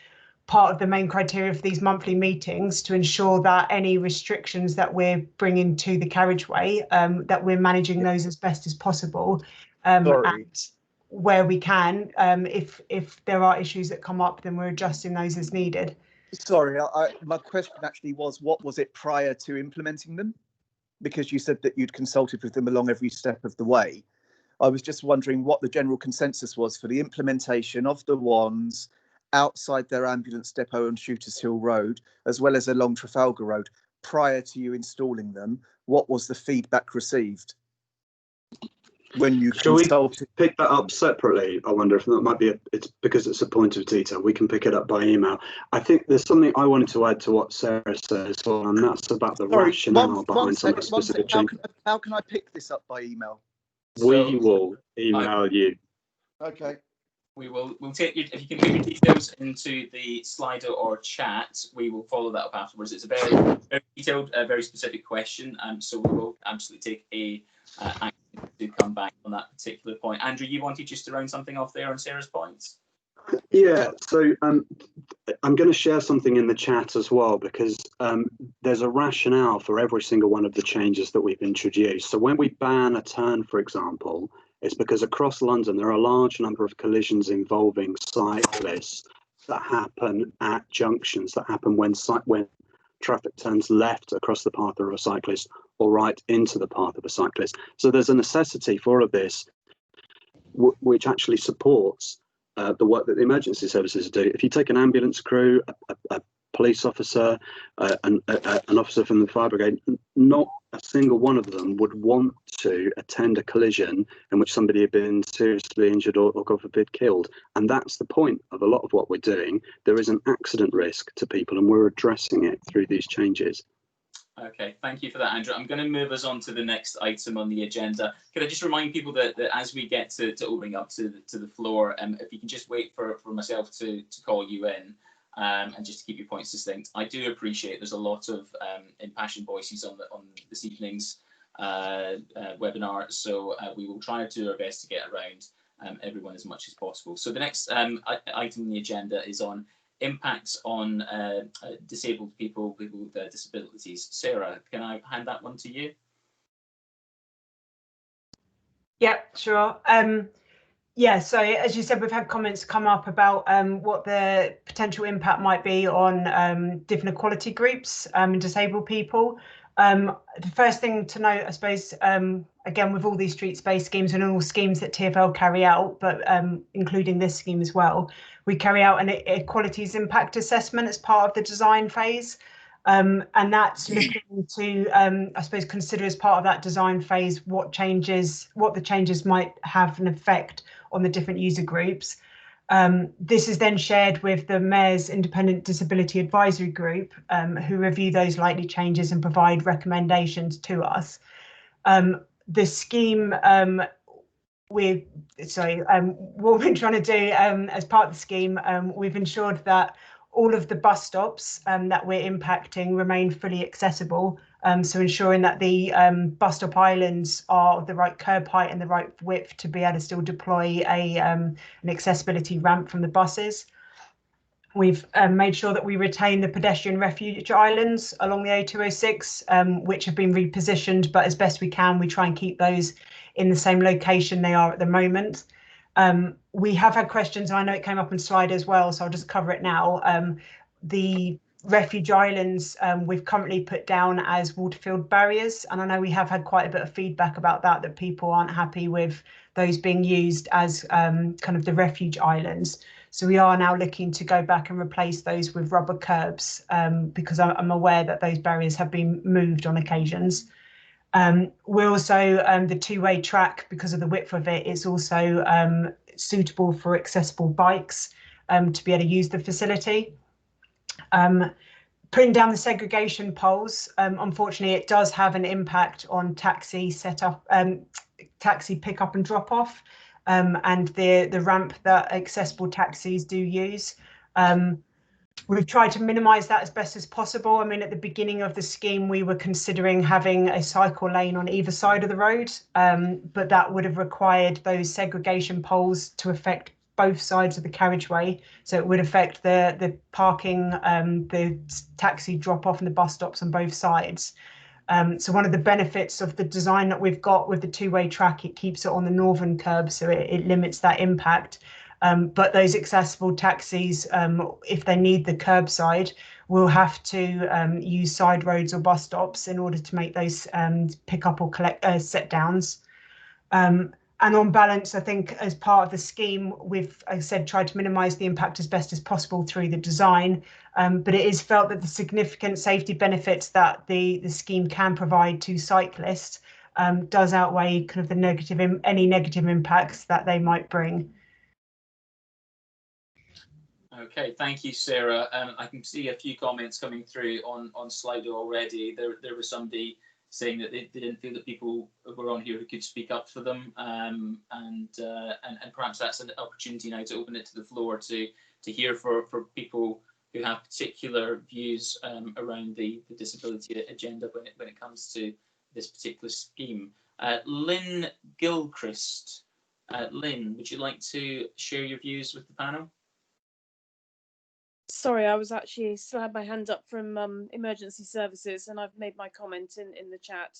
part of the main criteria for these monthly meetings, to ensure that any restrictions that we're bringing to the carriageway, that we're managing those as best as possible. And where we can, if there are issues that come up, then we're adjusting those as needed. Sorry, my question actually was, what was it prior to implementing them? Because you said that you'd consulted with them along every step of the way. I was just wondering what the general consensus was for the implementation of the ones outside their ambulance depot on Shooters Hill Road, as well as along Trafalgar Road, prior to you installing them. What was the feedback received when you consulted? Shall we pick that up separately? I wonder if that might be it's because it's a point of detail. We can pick it up by email. I think there's something I wanted to add to what Sarah says, and that's about the rationale behind some of the specific changes. How can I pick this up by email? We will email you. Okay. We'll take you, if you can put your details into the Slido or chat, we will follow that up afterwards. It's a very detailed, very specific question, so we will absolutely take a action to come back on that particular point. Andrew, you wanted just to round something off there on Sarah's points? Yeah, so I'm going to share something in the chat as well, because there's a rationale for every single one of the changes that we've introduced. So when we ban a turn, for example, it's because across London there are a large number of collisions involving cyclists that happen at junctions, that happen when traffic turns left across the path of a cyclist or right into the path of a cyclist. So there's a necessity for all of this, which actually supports the work that the emergency services do. If you take an ambulance crew, a police officer, an officer from the fire brigade, not a single one of them would want to attend a collision in which somebody had been seriously injured or God forbid, killed. And that's the point of a lot of what we're doing. There is an accident risk to people, and we're addressing it through these changes. Okay, thank you for that, Andrew. I'm going to move us on to the next item on the agenda. Could I just remind people that as we get to opening up to the floor, if you can just wait for myself to call you in, and just to keep your points distinct. I do appreciate there's a lot of impassioned voices on this evening's webinar, so we will try to do our best to get around everyone as much as possible. So the next item on the agenda is on impacts on disabled people with disabilities. Sarah, can I hand that one to you? Yeah, sure. Yeah, so as you said, we've had comments come up about what the potential impact might be on different equality groups and disabled people. The first thing to note, I suppose, again, with all these street space schemes and all schemes that TfL carry out, but including this scheme as well, we carry out an equalities impact assessment as part of the design phase. And that's looking to, I suppose, consider as part of that design phase what the changes might have an effect on the different user groups. This is then shared with the Mayor's Independent Disability Advisory Group, who review those likely changes and provide recommendations to us. The scheme, what we've been trying to do as part of the scheme, we've ensured that all of the bus stops that we're impacting remain fully accessible. So ensuring that the bus stop islands are of the right curb height and the right width to be able to still deploy an accessibility ramp from the buses. We've made sure that we retain the pedestrian refuge islands along the A206, which have been repositioned, but as best we can, we try and keep those in the same location they are at the moment. We have had questions, and I know it came up on slide as well, so I'll just cover it now. The refuge islands we've currently put down as water-filled barriers, and I know we have had quite a bit of feedback about that people aren't happy with those being used as kind of the refuge islands. So we are now looking to go back and replace those with rubber curbs, because I'm aware that those barriers have been moved on occasions. We're also, the two-way track, because of the width of it, is also suitable for accessible bikes to be able to use the facility. Putting down the segregation poles, unfortunately, it does have an impact on taxi setup, taxi pick up and drop off, and the ramp that accessible taxis do use. We've tried to minimise that as best as possible. I mean, at the beginning of the scheme, we were considering having a cycle lane on either side of the road, but that would have required those segregation poles to affect both sides of the carriageway. So it would affect the parking, the taxi drop off and the bus stops on both sides. So one of the benefits of the design that we've got with the two-way track, it keeps it on the northern curb, so it limits that impact. But those accessible taxis, if they need the curbside, will have to use side roads or bus stops in order to make those pick up or collect set downs. And on balance, I think as part of the scheme, we've, as I said, tried to minimise the impact as best as possible through the design. But it is felt that the significant safety benefits that the scheme can provide to cyclists does outweigh kind of the any negative impacts that they might bring. Okay, thank you, Sarah. I can see a few comments coming through on Slido already. There was somebody saying that they didn't feel that people were on here who could speak up for them, and perhaps that's an opportunity now to open it to the floor to hear for people who have particular views around the disability agenda when it comes to this particular scheme. Lynn Gilchrist. Lynn, would you like to share your views with the panel? Sorry, I was actually still had my hand up from emergency services, and I've made my comment in the chat.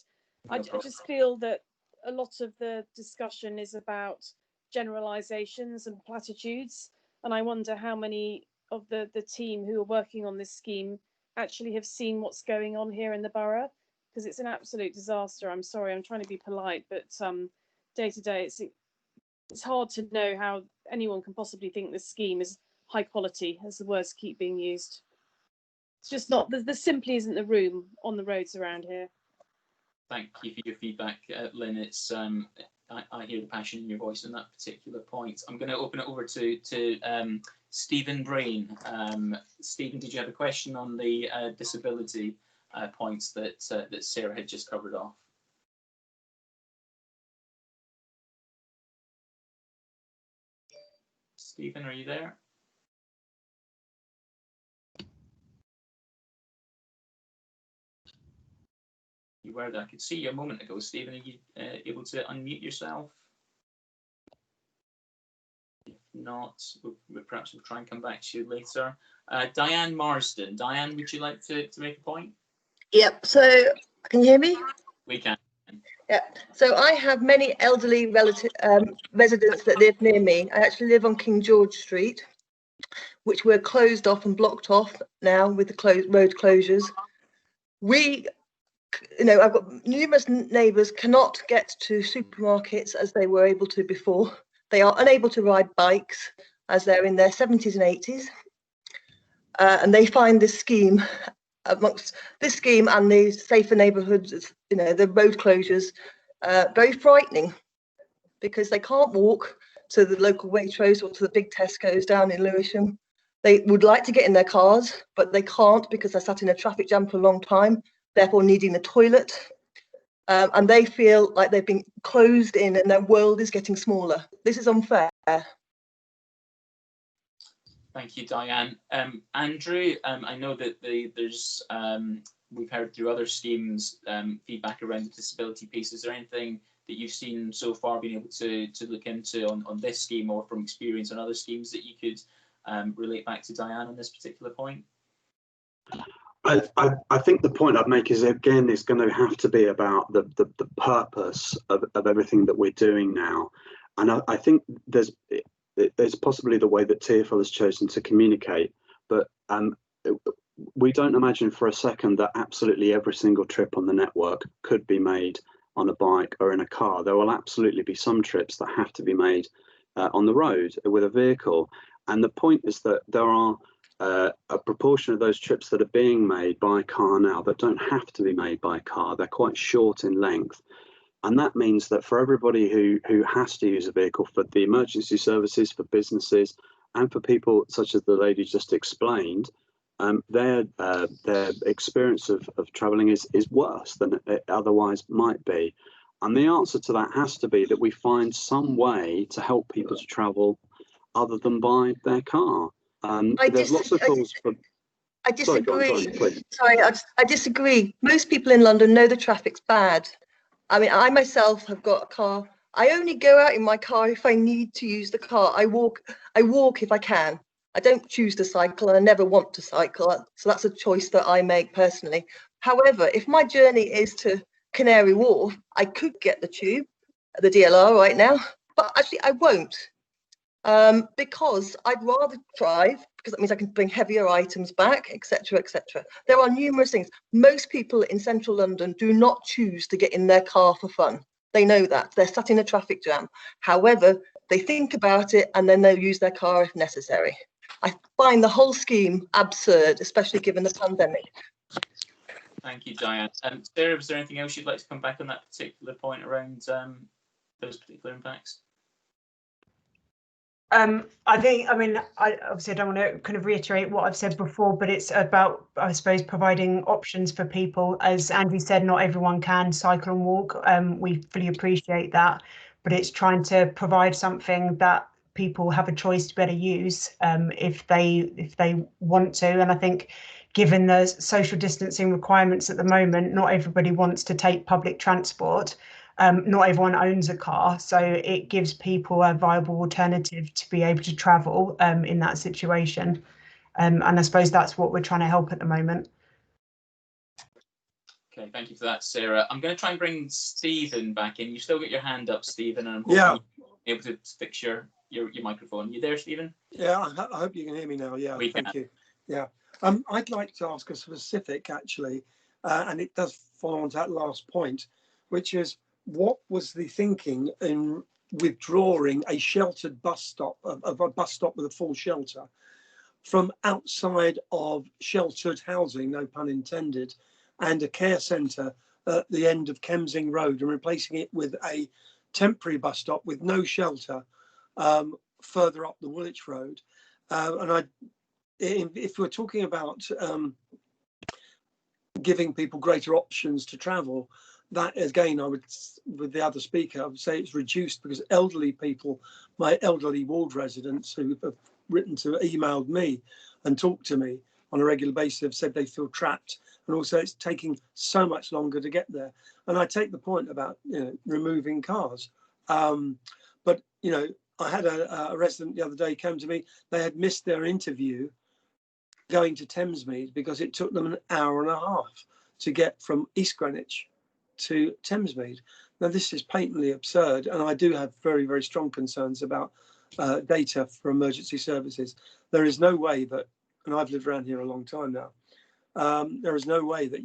I just feel that a lot of the discussion is about generalizations and platitudes, and I wonder how many of the team who are working on this scheme actually have seen what's going on here in the borough, because it's an absolute disaster. I'm sorry, I'm trying to be polite, but day to day it's hard to know how anyone can possibly think this scheme is high quality, as the words keep being used. It's just not, there simply isn't the room on the roads around here. Thank you for your feedback, Lynn. It's I hear the passion in your voice on that particular point. I'm going to open it over to Stephen Brain. Stephen, did you have a question on the disability points that Sarah had just covered off? Stephen, are you there? You were there. I could see you a moment ago, Stephen. Are you able to unmute yourself? If not, perhaps we'll try and come back to you later. Diane Marsden. Diane, would you like to make a point? Yep. So, can you hear me? We can. Yeah. So I have many elderly residents that live near me. I actually live on King George Street, which we're closed off and blocked off now with the road closures. I've got numerous neighbours cannot get to supermarkets as they were able to before. They are unable to ride bikes as they're in their 70s and 80s. And they find this scheme, amongst this scheme and the safer neighbourhoods, the road closures, very frightening, because they can't walk to the local Waitrose or to the big Tesco's down in Lewisham. They would like to get in their cars, but they can't because they're sat in a traffic jam for a long time, therefore needing the toilet. And they feel like they've been closed in and their world is getting smaller. This is unfair. Thank you, Diane. Andrew, I know that there's we've heard through other schemes feedback around the disability piece. Is there anything that you've seen so far, been able to look into on this scheme, or from experience on other schemes that you could relate back to Diane on this particular point? I think the point I'd make is, again, it's going to have to be about the purpose of everything that we're doing now. And I think there's possibly the way that TfL has chosen to communicate, but we don't imagine for a second that absolutely every single trip on the network could be made on a bike or in a car. There will absolutely be some trips that have to be made on the road with a vehicle. And the point is that there are a proportion of those trips that are being made by car now that don't have to be made by car. They're quite short in length. And that means that for everybody who has to use a vehicle, for the emergency services, for businesses, and for people such as the lady just explained, their experience of travelling is worse than it otherwise might be. And the answer to that has to be that we find some way to help people to travel other than by their car. There's lots of calls for... I disagree. I disagree. Most people in London know the traffic's bad. I mean, I myself have got a car. I only go out in my car if I need to use the car. I walk if I can. I don't choose to cycle, and I never want to cycle. So that's a choice that I make personally. However, if my journey is to Canary Wharf, I could get the tube, the DLR right now, but actually I won't. Because I'd rather drive, because that means I can bring heavier items back, etc., etc. There are numerous things. Most people in central London do not choose to get in their car for fun. They know that. They're sat in a traffic jam. However, they think about it and then they'll use their car if necessary. I find the whole scheme absurd, especially given the pandemic. Thank you, Diane. Sarah, is there anything else you'd like to come back on that particular point around those particular impacts? I obviously I don't want to kind of reiterate what I've said before, but it's about, I suppose, providing options for people. As Andrew said, not everyone can cycle and walk. We fully appreciate that, but it's trying to provide something that people have a choice to better use if they want to. And I think, given the social distancing requirements at the moment, not everybody wants to take public transport. Not everyone owns a car, so it gives people a viable alternative to be able to travel in that situation. And I suppose that's what we're trying to help at the moment. Okay, thank you for that, Sarah. I'm going to try and bring Stephen back in. You still got your hand up, Stephen, and I'm hoping you'll be able to fix your microphone. You there, Stephen? Yeah, I hope you can hear me now. Yeah, thank you. Yeah, I'd like to ask a specific, actually, and it does follow on to that last point, which is what was the thinking in withdrawing a sheltered bus stop, a bus stop with a full shelter, from outside of sheltered housing, no pun intended, and a care centre at the end of Kemsing Road, and replacing it with a temporary bus stop with no shelter further up the Woolwich Road. If we're talking about giving people greater options to travel, that again, I would, with the other speaker, I would say it's reduced because elderly people, my elderly ward residents who have emailed me and talked to me on a regular basis have said they feel trapped, and also it's taking so much longer to get there. And I take the point about removing cars, but I had a resident the other day came to me. They had missed their interview going to Thamesmead because it took them an hour and a half to get from East Greenwich to Thamesmead. Now this is patently absurd, and I do have very, very strong concerns about data for emergency services. There is no way that, and I've lived around here a long time now, there is no way that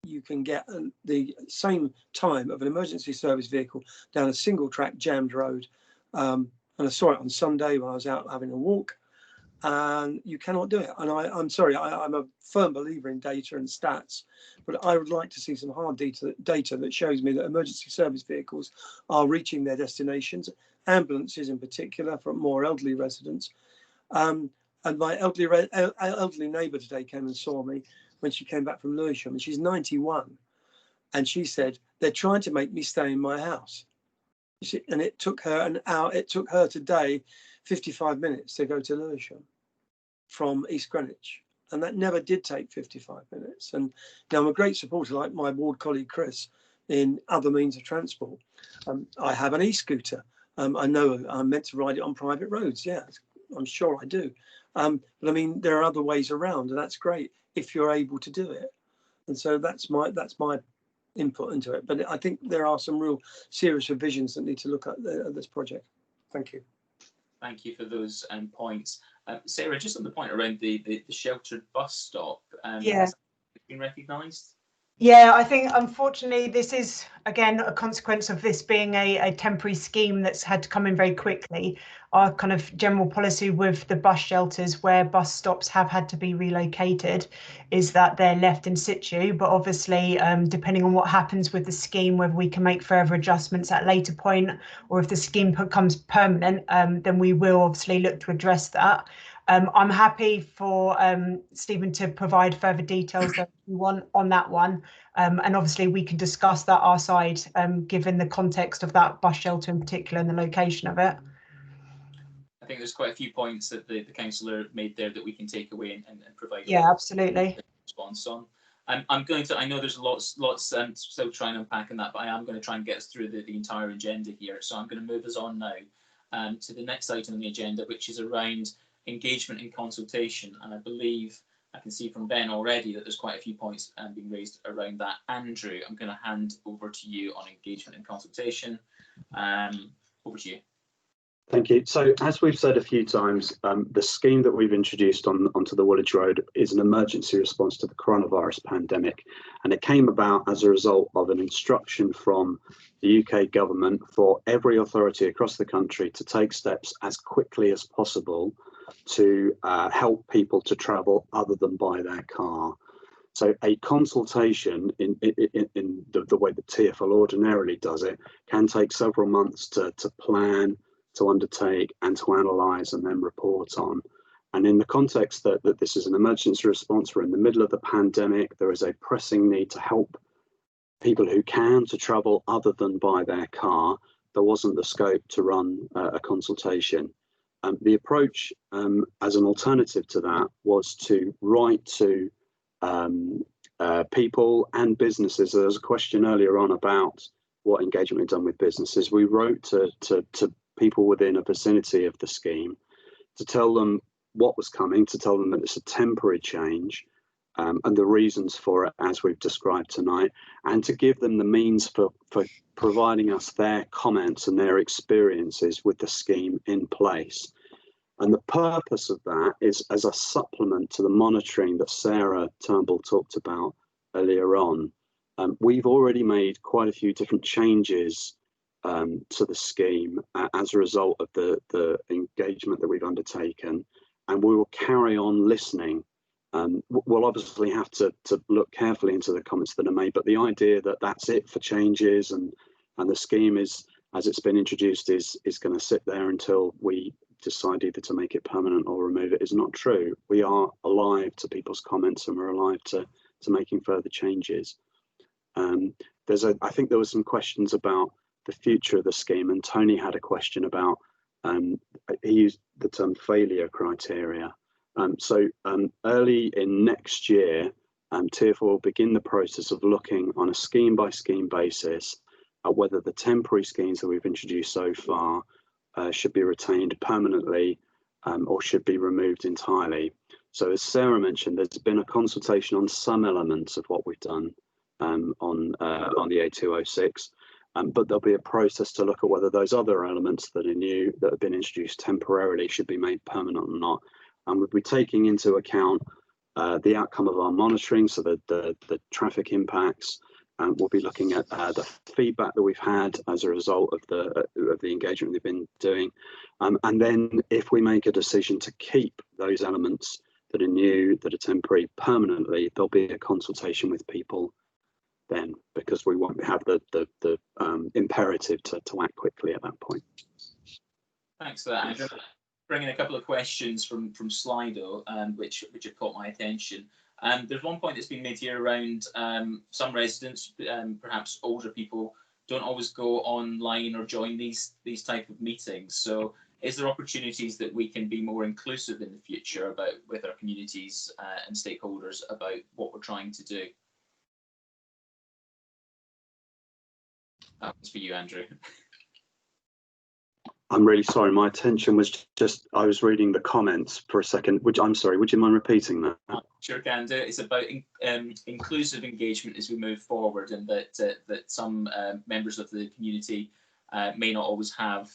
you can get the same time of an emergency service vehicle down a single track jammed road. And I saw it on Sunday when I was out having a walk, and you cannot do it. And I'm sorry, I'm a firm believer in data and stats, but I would like to see some hard data that shows me that emergency service vehicles are reaching their destinations, ambulances in particular for more elderly residents. And my elderly neighbour today came and saw me when she came back from Lewisham, and she's 91, and she said, they're trying to make me stay in my house. And it took her an hour, it took her today 55 minutes to go to Lewisham from East Greenwich, and that never did take 55 minutes. And now I'm a great supporter, like my ward colleague Chris, in other means of transport. I have an e-scooter. I know I'm meant to ride it on private roads. Yeah, I'm sure I do. But I mean, there are other ways around, and that's great if you're able to do it. And so that's my input into it. But I think there are some real serious revisions that need to look at this project. Thank you. Thank you for those points. Sarah, just on the point around the sheltered bus stop, Yeah. has it been recognised? Yeah, I think unfortunately this is again a consequence of this being a temporary scheme that's had to come in very quickly. Our kind of general policy with the bus shelters where bus stops have had to be relocated is that they're left in situ, but obviously depending on what happens with the scheme, whether we can make further adjustments at a later point or if the scheme becomes permanent, then we will obviously look to address that. I'm happy for Stephen to provide further details that you want on that one. And obviously we can discuss that our side, given the context of that bus shelter in particular and the location of it. I think there's quite a few points that the councillor made there that we can take away and provide. Yeah, absolutely. Response on. I'm going to, I know there's lots still trying to unpack in that, but I am going to try and get us through the entire agenda here. So I'm going to move us on now to the next item on the agenda, which is around engagement and consultation. And I believe I can see from Ben already that there's quite a few points being raised around that. Andrew, I'm going to hand over to you on engagement and consultation. Over to you. Thank you. So, as we've said a few times, the scheme that we've introduced onto the Woolwich Road is an emergency response to the coronavirus pandemic, and it came about as a result of an instruction from the UK government for every authority across the country to take steps as quickly as possible to help people to travel other than by their car. So a consultation in the way the TfL ordinarily does it can take several months to plan, to undertake and to analyse and then report on. And in the context that this is an emergency response, we're in the middle of the pandemic, there is a pressing need to help people who can to travel other than by their car. There wasn't the scope to run a consultation. The approach as an alternative to that was to write to people and businesses. There was a question earlier on about what engagement we've done with businesses, we wrote to people within a vicinity of the scheme to tell them what was coming, to tell them that it's a temporary change, and the reasons for it as we've described tonight, and to give them the means for providing us their comments and their experiences with the scheme in place. And the purpose of that is as a supplement to the monitoring that Sarah Turnbull talked about earlier on. We've already made quite a few different changes to the scheme as a result of the engagement that we've undertaken, and we will carry on listening. We'll obviously have to look carefully into the comments that are made, but the idea that that's it for changes and the scheme is, as it's been introduced, is going to sit there until we decide either to make it permanent or remove it is not true. We are alive to people's comments, and we're alive to making further changes. I think there were some questions about the future of the scheme, and Tony had a question about, he used the term failure criteria. So early in next year, TIFL will begin the process of looking on a scheme by scheme basis at whether the temporary schemes that we've introduced so far should be retained permanently or should be removed entirely. So as Sarah mentioned, there's been a consultation on some elements of what we've done on the A206, but there'll be a process to look at whether those other elements that are new, that have been introduced temporarily, should be made permanent or not. And we'll be taking into account the outcome of our monitoring, so the traffic impacts. We'll be looking at the feedback that we've had as a result of the engagement we've been doing. And then if we make a decision to keep those elements that are new, that are temporary, permanently, there'll be a consultation with people then, because we won't have the imperative to act quickly at that point. Thanks for that, Andrew. Bringing a couple of questions from Slido, which have caught my attention. There's one point that's been made here around some residents, perhaps older people, don't always go online or join these type of meetings. So is there opportunities that we can be more inclusive in the future with our communities and stakeholders about what we're trying to do? That was for you, Andrew. I'm really sorry, my attention was just, I was reading the comments for a second, which I'm sorry, would you mind repeating that? Sure can do. It's about inclusive engagement as we move forward, and that some members of the community may not always have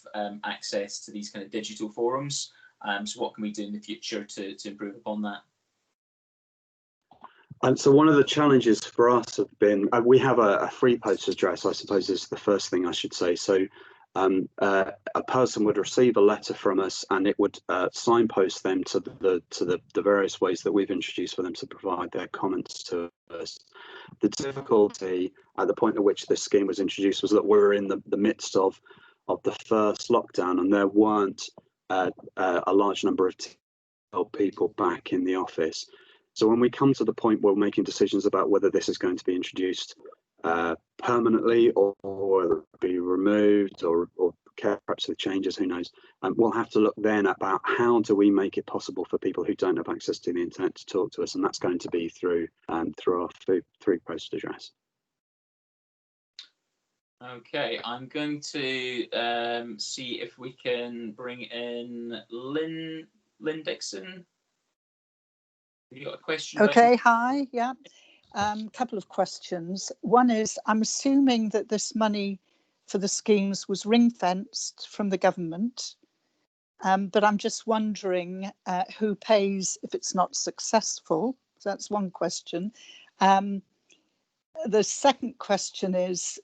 access to these kind of digital forums. So what can we do in the future to improve upon that? And so one of the challenges for us have been, we have a free post address, I suppose is the first thing I should say. So a person would receive a letter from us, and it would signpost them to the various ways that we've introduced for them to provide their comments to us. The difficulty at the point at which this scheme was introduced was that we were in the midst of the first lockdown, and there weren't a large number of people back in the office. So when we come to the point where we're making decisions about whether this is going to be introduced permanently or be removed or perhaps with changes, who knows, we'll have to look then about how do we make it possible for people who don't have access to the internet to talk to us, and that's going to be through our free post address. Okay, I'm going to see if we can bring in Lynn Dixon. Have you got a question? Okay, hi, yeah. Couple of questions. One is, I'm assuming that this money for the schemes was ring-fenced from the government, but I'm just wondering who pays if it's not successful. So that's one question. The second question is,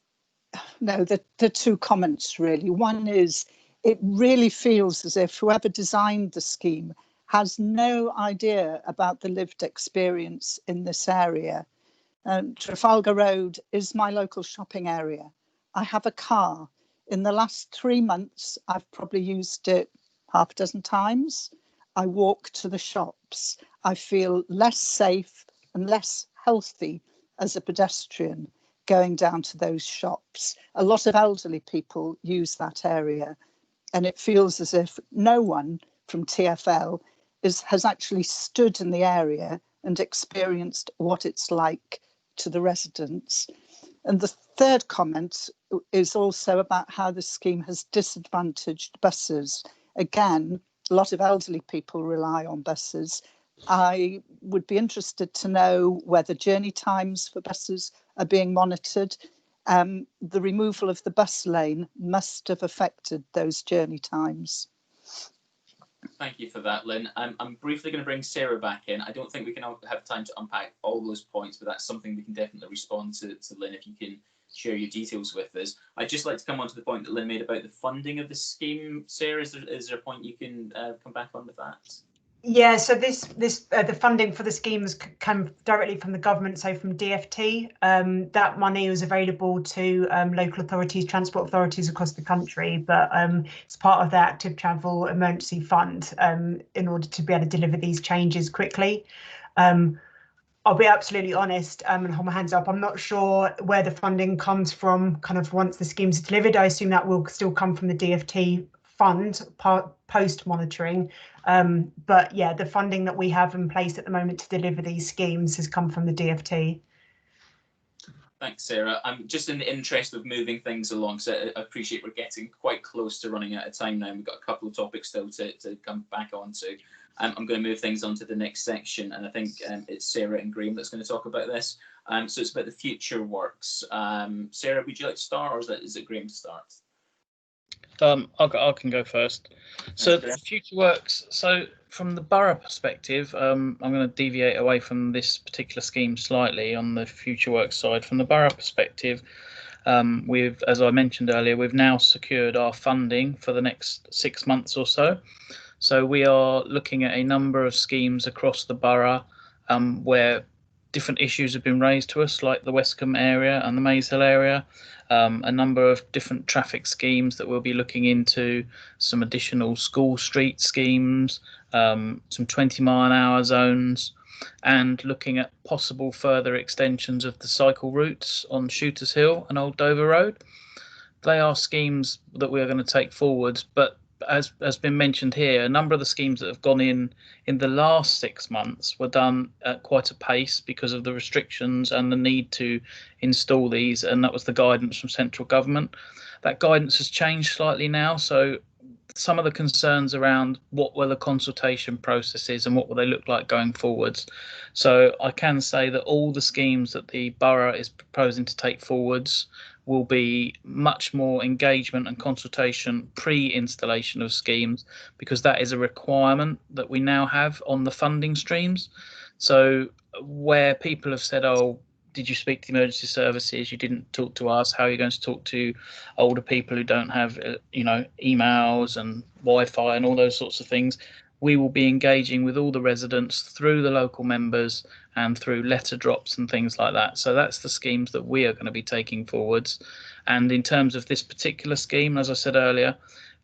no, the two comments really. One is, it really feels as if whoever designed the scheme has no idea about the lived experience in this area. Trafalgar Road is my local shopping area. I have a car. In the last 3 months, I've probably used it half a dozen times. I walk to the shops. I feel less safe and less healthy as a pedestrian going down to those shops. A lot of elderly people use that area, and it feels as if no one from TfL has actually stood in the area and experienced what it's like to the residents. And the third comment is also about how the scheme has disadvantaged buses. Again, a lot of elderly people rely on buses. I would be interested to know whether journey times for buses are being monitored. The removal of the bus lane must have affected those journey times. Thank you for that, Lynn. I'm briefly going to bring Sarah back in. I don't think we can have time to unpack all those points, but that's something we can definitely respond to Lynn if you can share your details with us. I'd just like to come on to the point that Lynn made about the funding of the scheme. Sarah, is there a point you can come back on with that? Yeah, so the funding for the scheme has come directly from the government, so from DfT. That money was available to local authorities, transport authorities across the country, but it's part of the Active Travel Emergency Fund in order to be able to deliver these changes quickly. I'll be absolutely honest and hold my hands up. I'm not sure where the funding comes from kind of once the scheme's delivered. I assume that will still come from the DfT fund post monitoring. But yeah, the funding that we have in place at the moment to deliver these schemes has come from the DfT. Thanks, Sarah. I'm just in the interest of moving things along, so I appreciate we're getting quite close to running out of time now. We've got a couple of topics still to come back on to. I'm going to move things on to the next section, and I think it's Sarah and Graham that's going to talk about this. So it's about the future works. Sarah, would you like to start, or is it Graham to start? I can go first. So the future works. So from the borough perspective, I'm going to deviate away from this particular scheme slightly on the future works side. From the borough perspective, as I mentioned earlier, we've now secured our funding for the next 6 months or so. So we are looking at a number of schemes across the borough where different issues have been raised to us, like the Westcombe area and the Maze Hill area. A number of different traffic schemes that we'll be looking into, some additional school street schemes, some 20-mile-an-hour zones, and looking at possible further extensions of the cycle routes on Shooters Hill and Old Dover Road. They are schemes that we are going to take forwards, but as has been mentioned here, a number of the schemes that have gone in the last 6 months were done at quite a pace because of the restrictions and the need to install these, and that was the guidance from central government. That guidance has changed slightly now, so some of the concerns around what were the consultation processes and what will they look like going forwards. So I can say that all the schemes that the borough is proposing to take forwards will be much more engagement and consultation pre-installation of schemes, because that is a requirement that we now have on the funding streams. So where people have said, oh, did you speak to the emergency services? You didn't talk to us. How are you going to talk to older people who don't have, emails and Wi-Fi and all those sorts of things? We will be engaging with all the residents through the local members and through letter drops and things like that. So that's the schemes that we are going to be taking forwards. And in terms of this particular scheme, as I said earlier,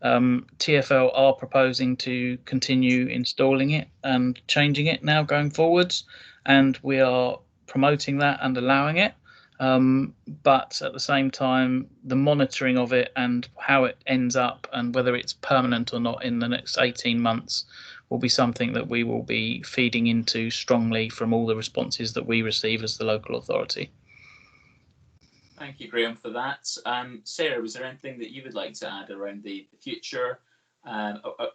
TfL are proposing to continue installing it and changing it now going forwards, and we are promoting that and allowing it. But at the same time, the monitoring of it and how it ends up and whether it's permanent or not in the next 18 months will be something that we will be feeding into strongly from all the responses that we receive as the local authority. Thank you, Graham, for that. Sarah, was there anything that you would like to add around the future,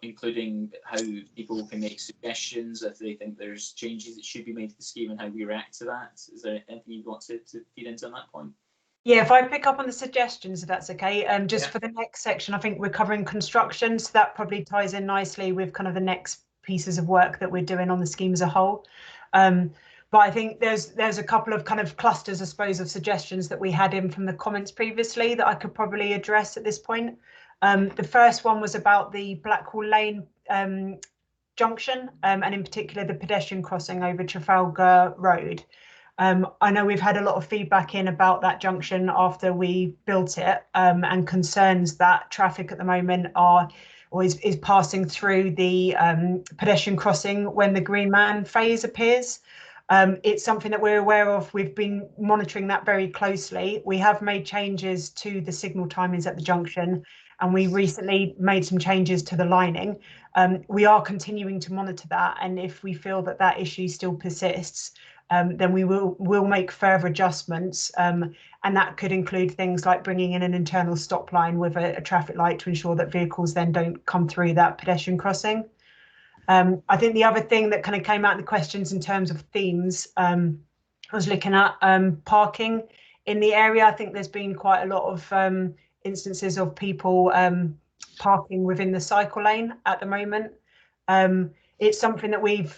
including how people can make suggestions if they think there's changes that should be made to the scheme and how we react to that? Is there anything you want to feed into on that point? Yeah, if I pick up on the suggestions, if that's okay. For the next section, I think we're covering construction, so that probably ties in nicely with kind of the next pieces of work that we're doing on the scheme as a whole. But I think there's a couple of kind of clusters, I suppose, of suggestions that we had in from the comments previously that I could probably address at this point. The first one was about the Blackwall Lane junction, and in particular the pedestrian crossing over Trafalgar Road. I know we've had a lot of feedback in about that junction after we built it, and concerns that traffic at the moment is passing through the pedestrian crossing when the Green Man phase appears. It's something that we're aware of. We've been monitoring that very closely. We have made changes to the signal timings at the junction, and we recently made some changes to the lining. We are continuing to monitor that, and if we feel that that issue still persists, then we will make further adjustments, and that could include things like bringing in an internal stop line with a traffic light to ensure that vehicles then don't come through that pedestrian crossing. I think the other thing that kind of came out in the questions in terms of themes, I was looking at parking in the area. I think there's been quite a lot of instances of people parking within the cycle lane at the moment. It's something that we've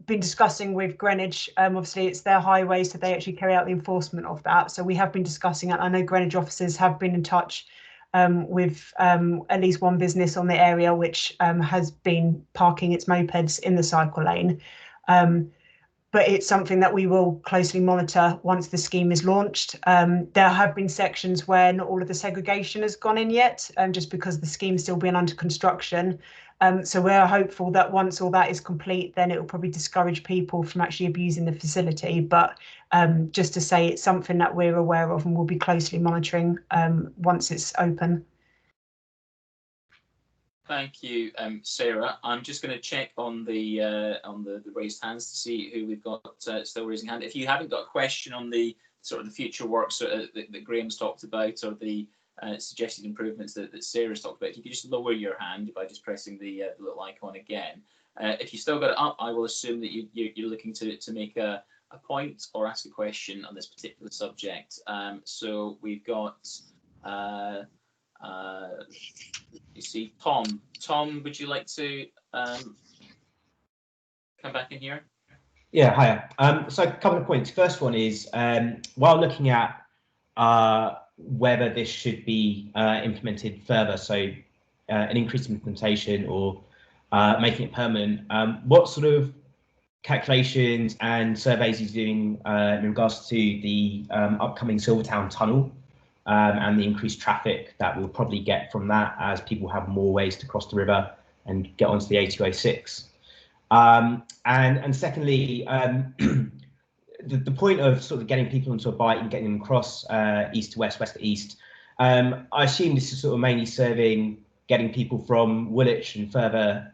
been discussing with Greenwich. Obviously, it's their highway, so they actually carry out the enforcement of that. So we have been discussing it. I know Greenwich officers have been in touch with at least one business on the area which has been parking its mopeds in the cycle lane. But it's something that we will closely monitor once the scheme is launched. There have been sections where not all of the segregation has gone in yet, just because the scheme is still being under construction. So we're hopeful that once all that is complete, then it will probably discourage people from actually abusing the facility. But just to say, it's something that we're aware of and we'll be closely monitoring once it's open. Thank you, Sarah. I'm just going to check on the raised hands to see who we've got still raising hand. If you haven't got a question on the sort of the future works that Graham's talked about, or the suggested improvements that Sarah's talked about, if you could just lower your hand by just pressing the little icon again. If you still got it up, I will assume that you're looking to make a point or ask a question on this particular subject. So we've got. You see Tom. Tom, would you like to come back in here? Yeah, hiya. So a couple of points. First one is, while looking at whether this should be implemented further, so an increased implementation or making it permanent, what sort of calculations and surveys are you doing in regards to the upcoming Silvertown Tunnel? And the increased traffic that we'll probably get from that as people have more ways to cross the river and get onto the A206. And secondly, the point of sort of getting people onto a bike and getting them across east to west, west to east, I assume this is sort of mainly serving getting people from Woolwich and further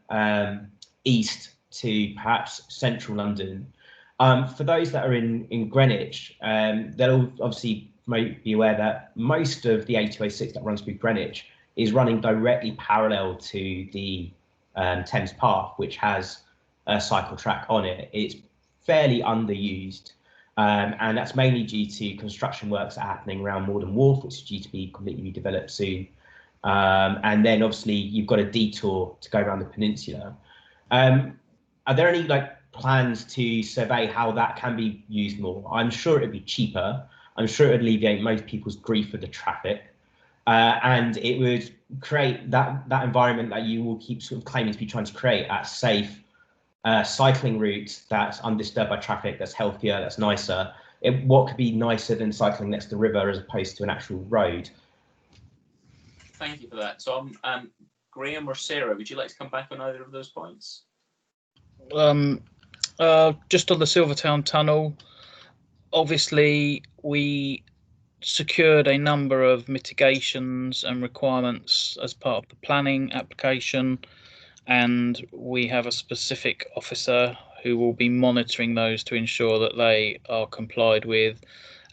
east to perhaps central London. For those that are in Greenwich, they'll obviously might be aware that most of the A206 that runs through Greenwich is running directly parallel to the Thames Path, which has a cycle track on it. It's fairly underused, and that's mainly due to construction works that are happening around Morden Wharf, which is due to be completely redeveloped soon. And then obviously you've got a detour to go around the peninsula. Are there any plans to survey how that can be used more? I'm sure it'd be cheaper. I'm sure it would alleviate most people's grief with the traffic, and it would create that environment that you will keep sort of claiming to be trying to create, a safe cycling route that's undisturbed by traffic, that's healthier, that's nicer. What could be nicer than cycling next to the river as opposed to an actual road? Thank you for that, Tom. Graham or Sarah, would you like to come back on either of those points? Just on the Silvertown Tunnel, obviously we secured a number of mitigations and requirements as part of the planning application, and we have a specific officer who will be monitoring those to ensure that they are complied with,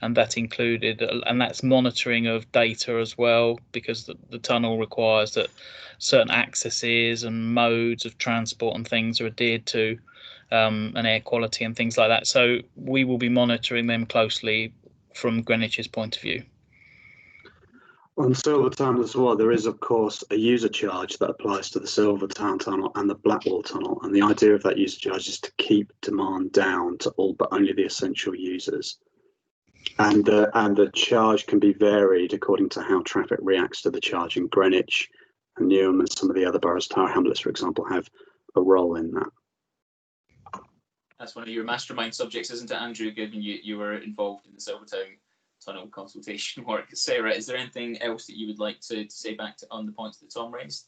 and that included, and that's monitoring of data as well, because the tunnel requires that certain accesses and modes of transport and things are adhered to, and air quality and things like that. So we will be monitoring them closely from Greenwich's point of view. On Silvertown as well, there is of course a user charge that applies to the Silvertown Tunnel and the Blackwall Tunnel, and the idea of that user charge is to keep demand down to all but only the essential users. And the charge can be varied according to how traffic reacts to the charge in Greenwich, and Newham and some of the other boroughs, Tower Hamlets, for example, have a role in that. That's one of your mastermind subjects, isn't it, Andrew, given you were involved in the Silvertown Tunnel consultation work. Sarah, is there anything else that you would like to say back on the points that Tom raised?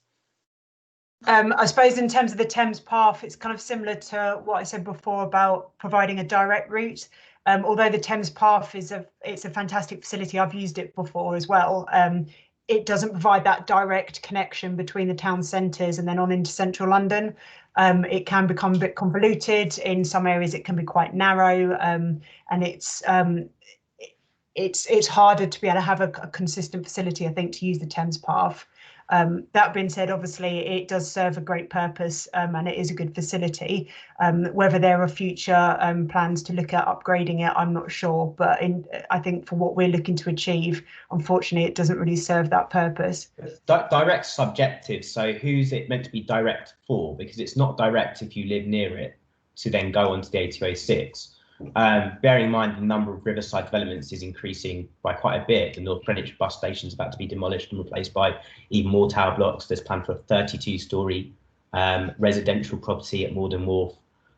I suppose in terms of the Thames Path, it's kind of similar to what I said before about providing a direct route. Although the Thames Path it's a fantastic facility, I've used it before as well. it doesn't provide that direct connection between the town centres and then on into central London. It can become a bit convoluted. In some areas it can be quite narrow, and it's harder to be able to have a consistent facility, I think, to use the Thames Path. That being said, obviously it does serve a great purpose, and it is a good facility. Whether there are future plans to look at upgrading it, I'm not sure, but I think for what we're looking to achieve, unfortunately, it doesn't really serve that purpose. Direct's subjective, so who's it meant to be direct for? Because it's not direct if you live near it to then go onto the A206. Bearing in mind the number of riverside developments is increasing by quite a bit. The North Greenwich bus station is about to be demolished and replaced by even more tower blocks. There's planned for a 32-storey residential property at Morden Wharf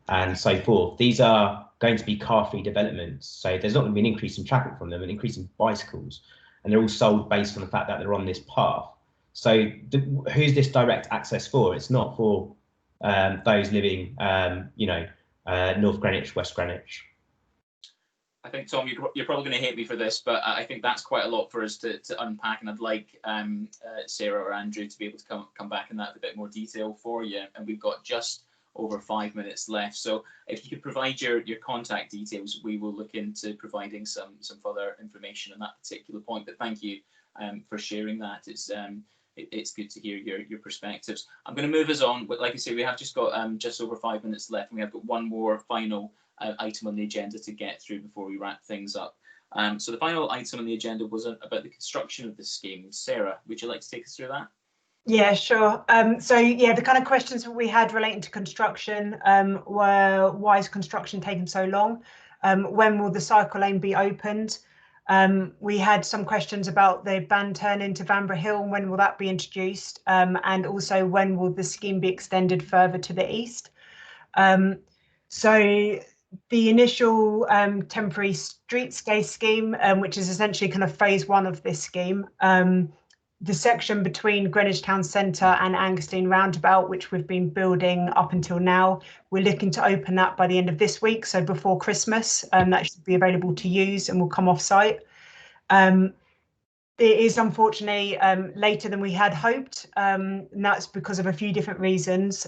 and so forth. These are going to be car-free developments, so there's not going to be an increase in traffic from them, an increase in bicycles, and they're all sold based on the fact that they're on this path. So who's this direct access for? It's not for those living, North Greenwich, West Greenwich. I think, Tom, you're probably going to hate me for this, but I think that's quite a lot for us to unpack, and I'd like Sarah or Andrew to be able to come back in that with a bit more detail for you. And we've got just over 5 minutes left, so if you could provide your contact details, we will look into providing some further information on that particular point. But thank you for sharing that. It's good to hear your perspectives. I'm going to move us on. Like I say, we have just got just over 5 minutes left, and we have got one more final item on the agenda to get through before we wrap things up. So the final item on the agenda was about the construction of the scheme. Sarah, would you like to take us through that? Yeah, sure. So yeah, the kind of questions that we had relating to construction were, why is construction taking so long? When will the cycle lane be opened? We had some questions about the band turn into Vanbrugh Hill, and when will that be introduced? And also, when will the scheme be extended further to the east? So the initial temporary streetscape scheme, which is essentially kind of phase one of this scheme, the section between Greenwich Town Centre and Angerstein Roundabout, which we've been building up until now, we're looking to open that by the end of this week, so before Christmas. That should be available to use and will come off site. It is unfortunately later than we had hoped, and that's because of a few different reasons.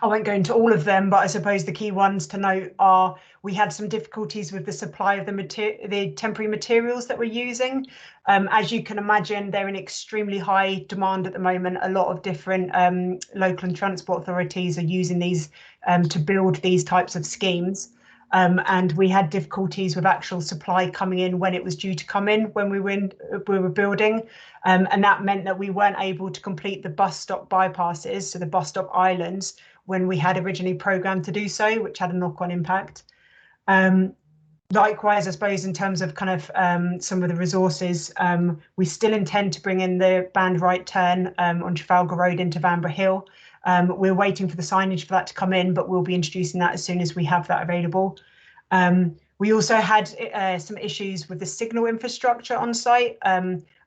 I won't go into all of them, but I suppose the key ones to note are we had some difficulties with the supply of the temporary materials that we're using. As you can imagine, they're in extremely high demand at the moment. A lot of different local and transport authorities are using these to build these types of schemes. And we had difficulties with actual supply coming in when it was due to come in when we were building. And that meant that we weren't able to complete the bus stop bypasses, so the bus stop islands, when we had originally programmed to do so, which had a knock-on impact. Likewise, I suppose, in terms of kind of some of the resources, we still intend to bring in the band right turn on Trafalgar Road into Vanbrugh Hill. We're waiting for the signage for that to come in, but we'll be introducing that as soon as we have that available. We also had some issues with the signal infrastructure on site.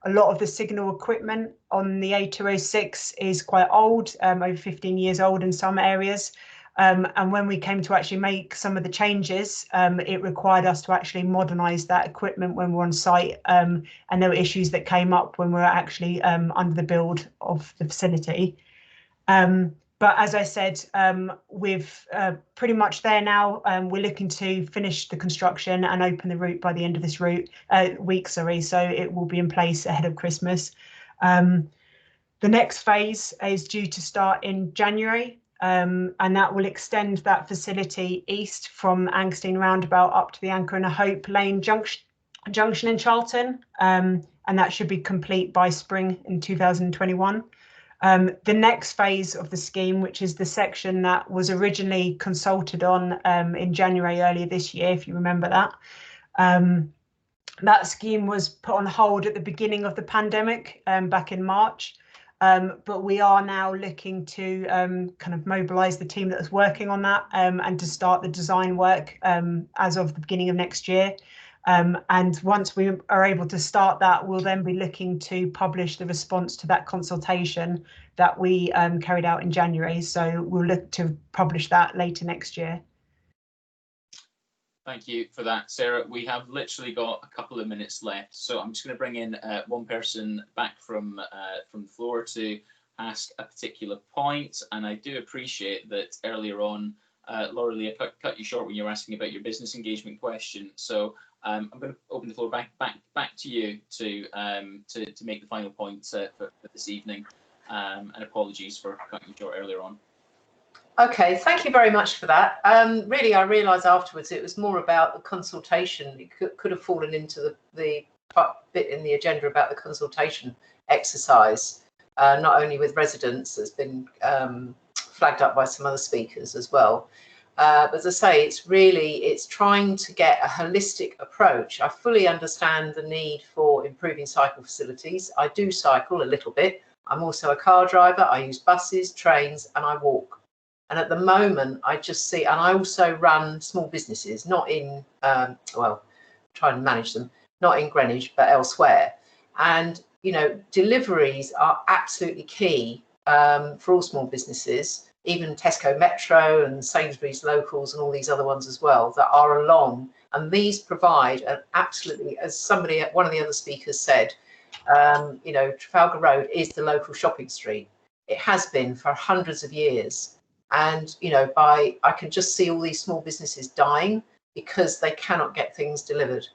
A lot of the signal equipment on the A206 is quite old, over 15 years old in some areas. And when we came to actually make some of the changes, it required us to actually modernise that equipment when we're on site. And there were issues that came up when we were actually under the build of the facility. But as I said, we're pretty much there now. We're looking to finish the construction and open the route by the end of this week, so it will be in place ahead of Christmas. The next phase is due to start in January, and that will extend that facility east from Angerstein Roundabout up to the Anchor and a Hope Lane junction in Charlton, and that should be complete by spring in 2021. The next phase of the scheme, which is the section that was originally consulted on in January earlier this year, if you remember that, that scheme was put on hold at the beginning of the pandemic back in March. But we are now looking to kind of mobilise the team that was working on that and to start the design work as of the beginning of next year. And once we are able to start that, we'll then be looking to publish the response to that consultation that we carried out in January. So we'll look to publish that later next year. Thank you for that, Sarah. We have literally got a couple of minutes left, so I'm just going to bring in one person back from the floor to ask a particular point. And I do appreciate that earlier on, Laura Lee, I cut you short when you were asking about your business engagement question. So I'm going to open the floor back to you to make the final point for this evening. And apologies for cutting you short earlier on. Okay, thank you very much for that. Really, I realised afterwards it was more about the consultation. It could have fallen into the bit in the agenda about the consultation exercise, not only with residents, that's been flagged up by some other speakers as well. But as I say, it's trying to get a holistic approach. I fully understand the need for improving cycle facilities. I do cycle a little bit. I'm also a car driver. I use buses, trains, and I walk. And at the moment, I just see, and I also run small businesses, not in, well, try and manage them, not in Greenwich, but elsewhere. And, you know, deliveries are absolutely key for all small businesses, even Tesco Metro and Sainsbury's Locals and all these other ones as well that are along. And these provide an absolutely, as somebody, one of the other speakers said, you know, Trafalgar Road is the local shopping street. It has been for hundreds of years. And, you know, I can just see all these small businesses dying because they cannot get things delivered.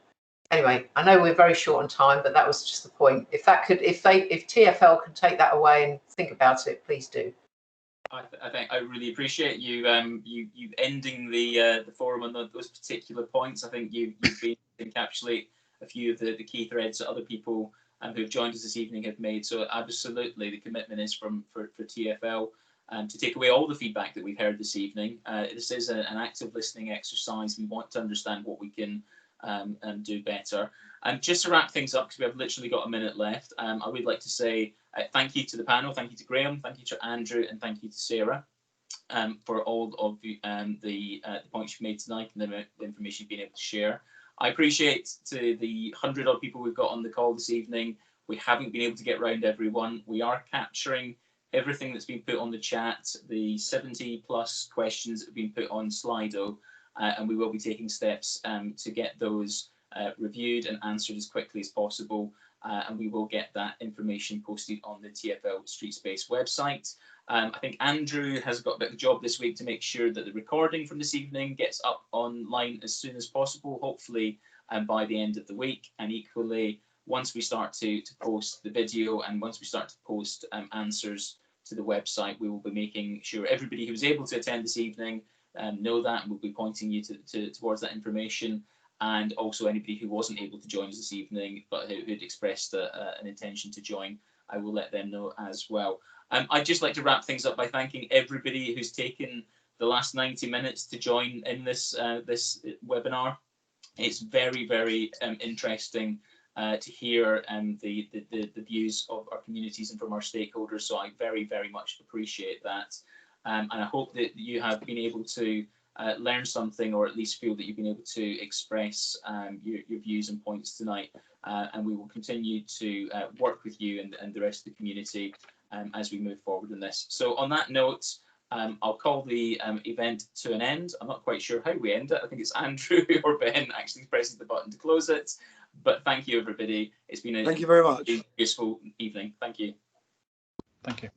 Anyway, I know we're very short on time, but that was just the point. If TfL can take that away and think about it, please do. I think I really appreciate you you ending the forum on those particular points. I think you've been to encapsulate a few of the key threads that other people who've joined us this evening have made. So absolutely, the commitment is for TfL. To take away all the feedback that we've heard this evening. This is an active listening exercise. We want to understand what we can do better. And just to wrap things up, because we have literally got a minute left, I would like to say thank you to the panel, thank you to Graham, thank you to Andrew, and thank you to Sarah for all of the points you've made tonight and the information you've been able to share. I appreciate to the 100 odd people we've got on the call this evening. We haven't been able to get round everyone. We are capturing everything that's been put on the chat, the 70 plus questions that have been put on Slido, and we will be taking steps to get those reviewed and answered as quickly as possible, and we will get that information posted on the TfL Street Space website. I think Andrew has got a bit of a job this week to make sure that the recording from this evening gets up online as soon as possible, hopefully by the end of the week, and equally once we start to post the video and once we start to post answers to the website, we will be making sure everybody who was able to attend this evening know that, and we'll be pointing you towards that information. And also anybody who wasn't able to join us this evening but who'd expressed an intention to join, I will let them know as well. I'd just like to wrap things up by thanking everybody who's taken the last 90 minutes to join in this webinar. It's very, very interesting to hear the views of our communities and from our stakeholders. So I very, very much appreciate that. And I hope that you have been able to learn something, or at least feel that you've been able to express your views and points tonight. And we will continue to work with you and the rest of the community as we move forward in this. So on that note, I'll call the event to an end. I'm not quite sure how we end it. I think it's Andrew or Ben actually pressing the button to close it. But thank you, everybody. It's been a thank you very much. Useful evening. Thank you. Thank you.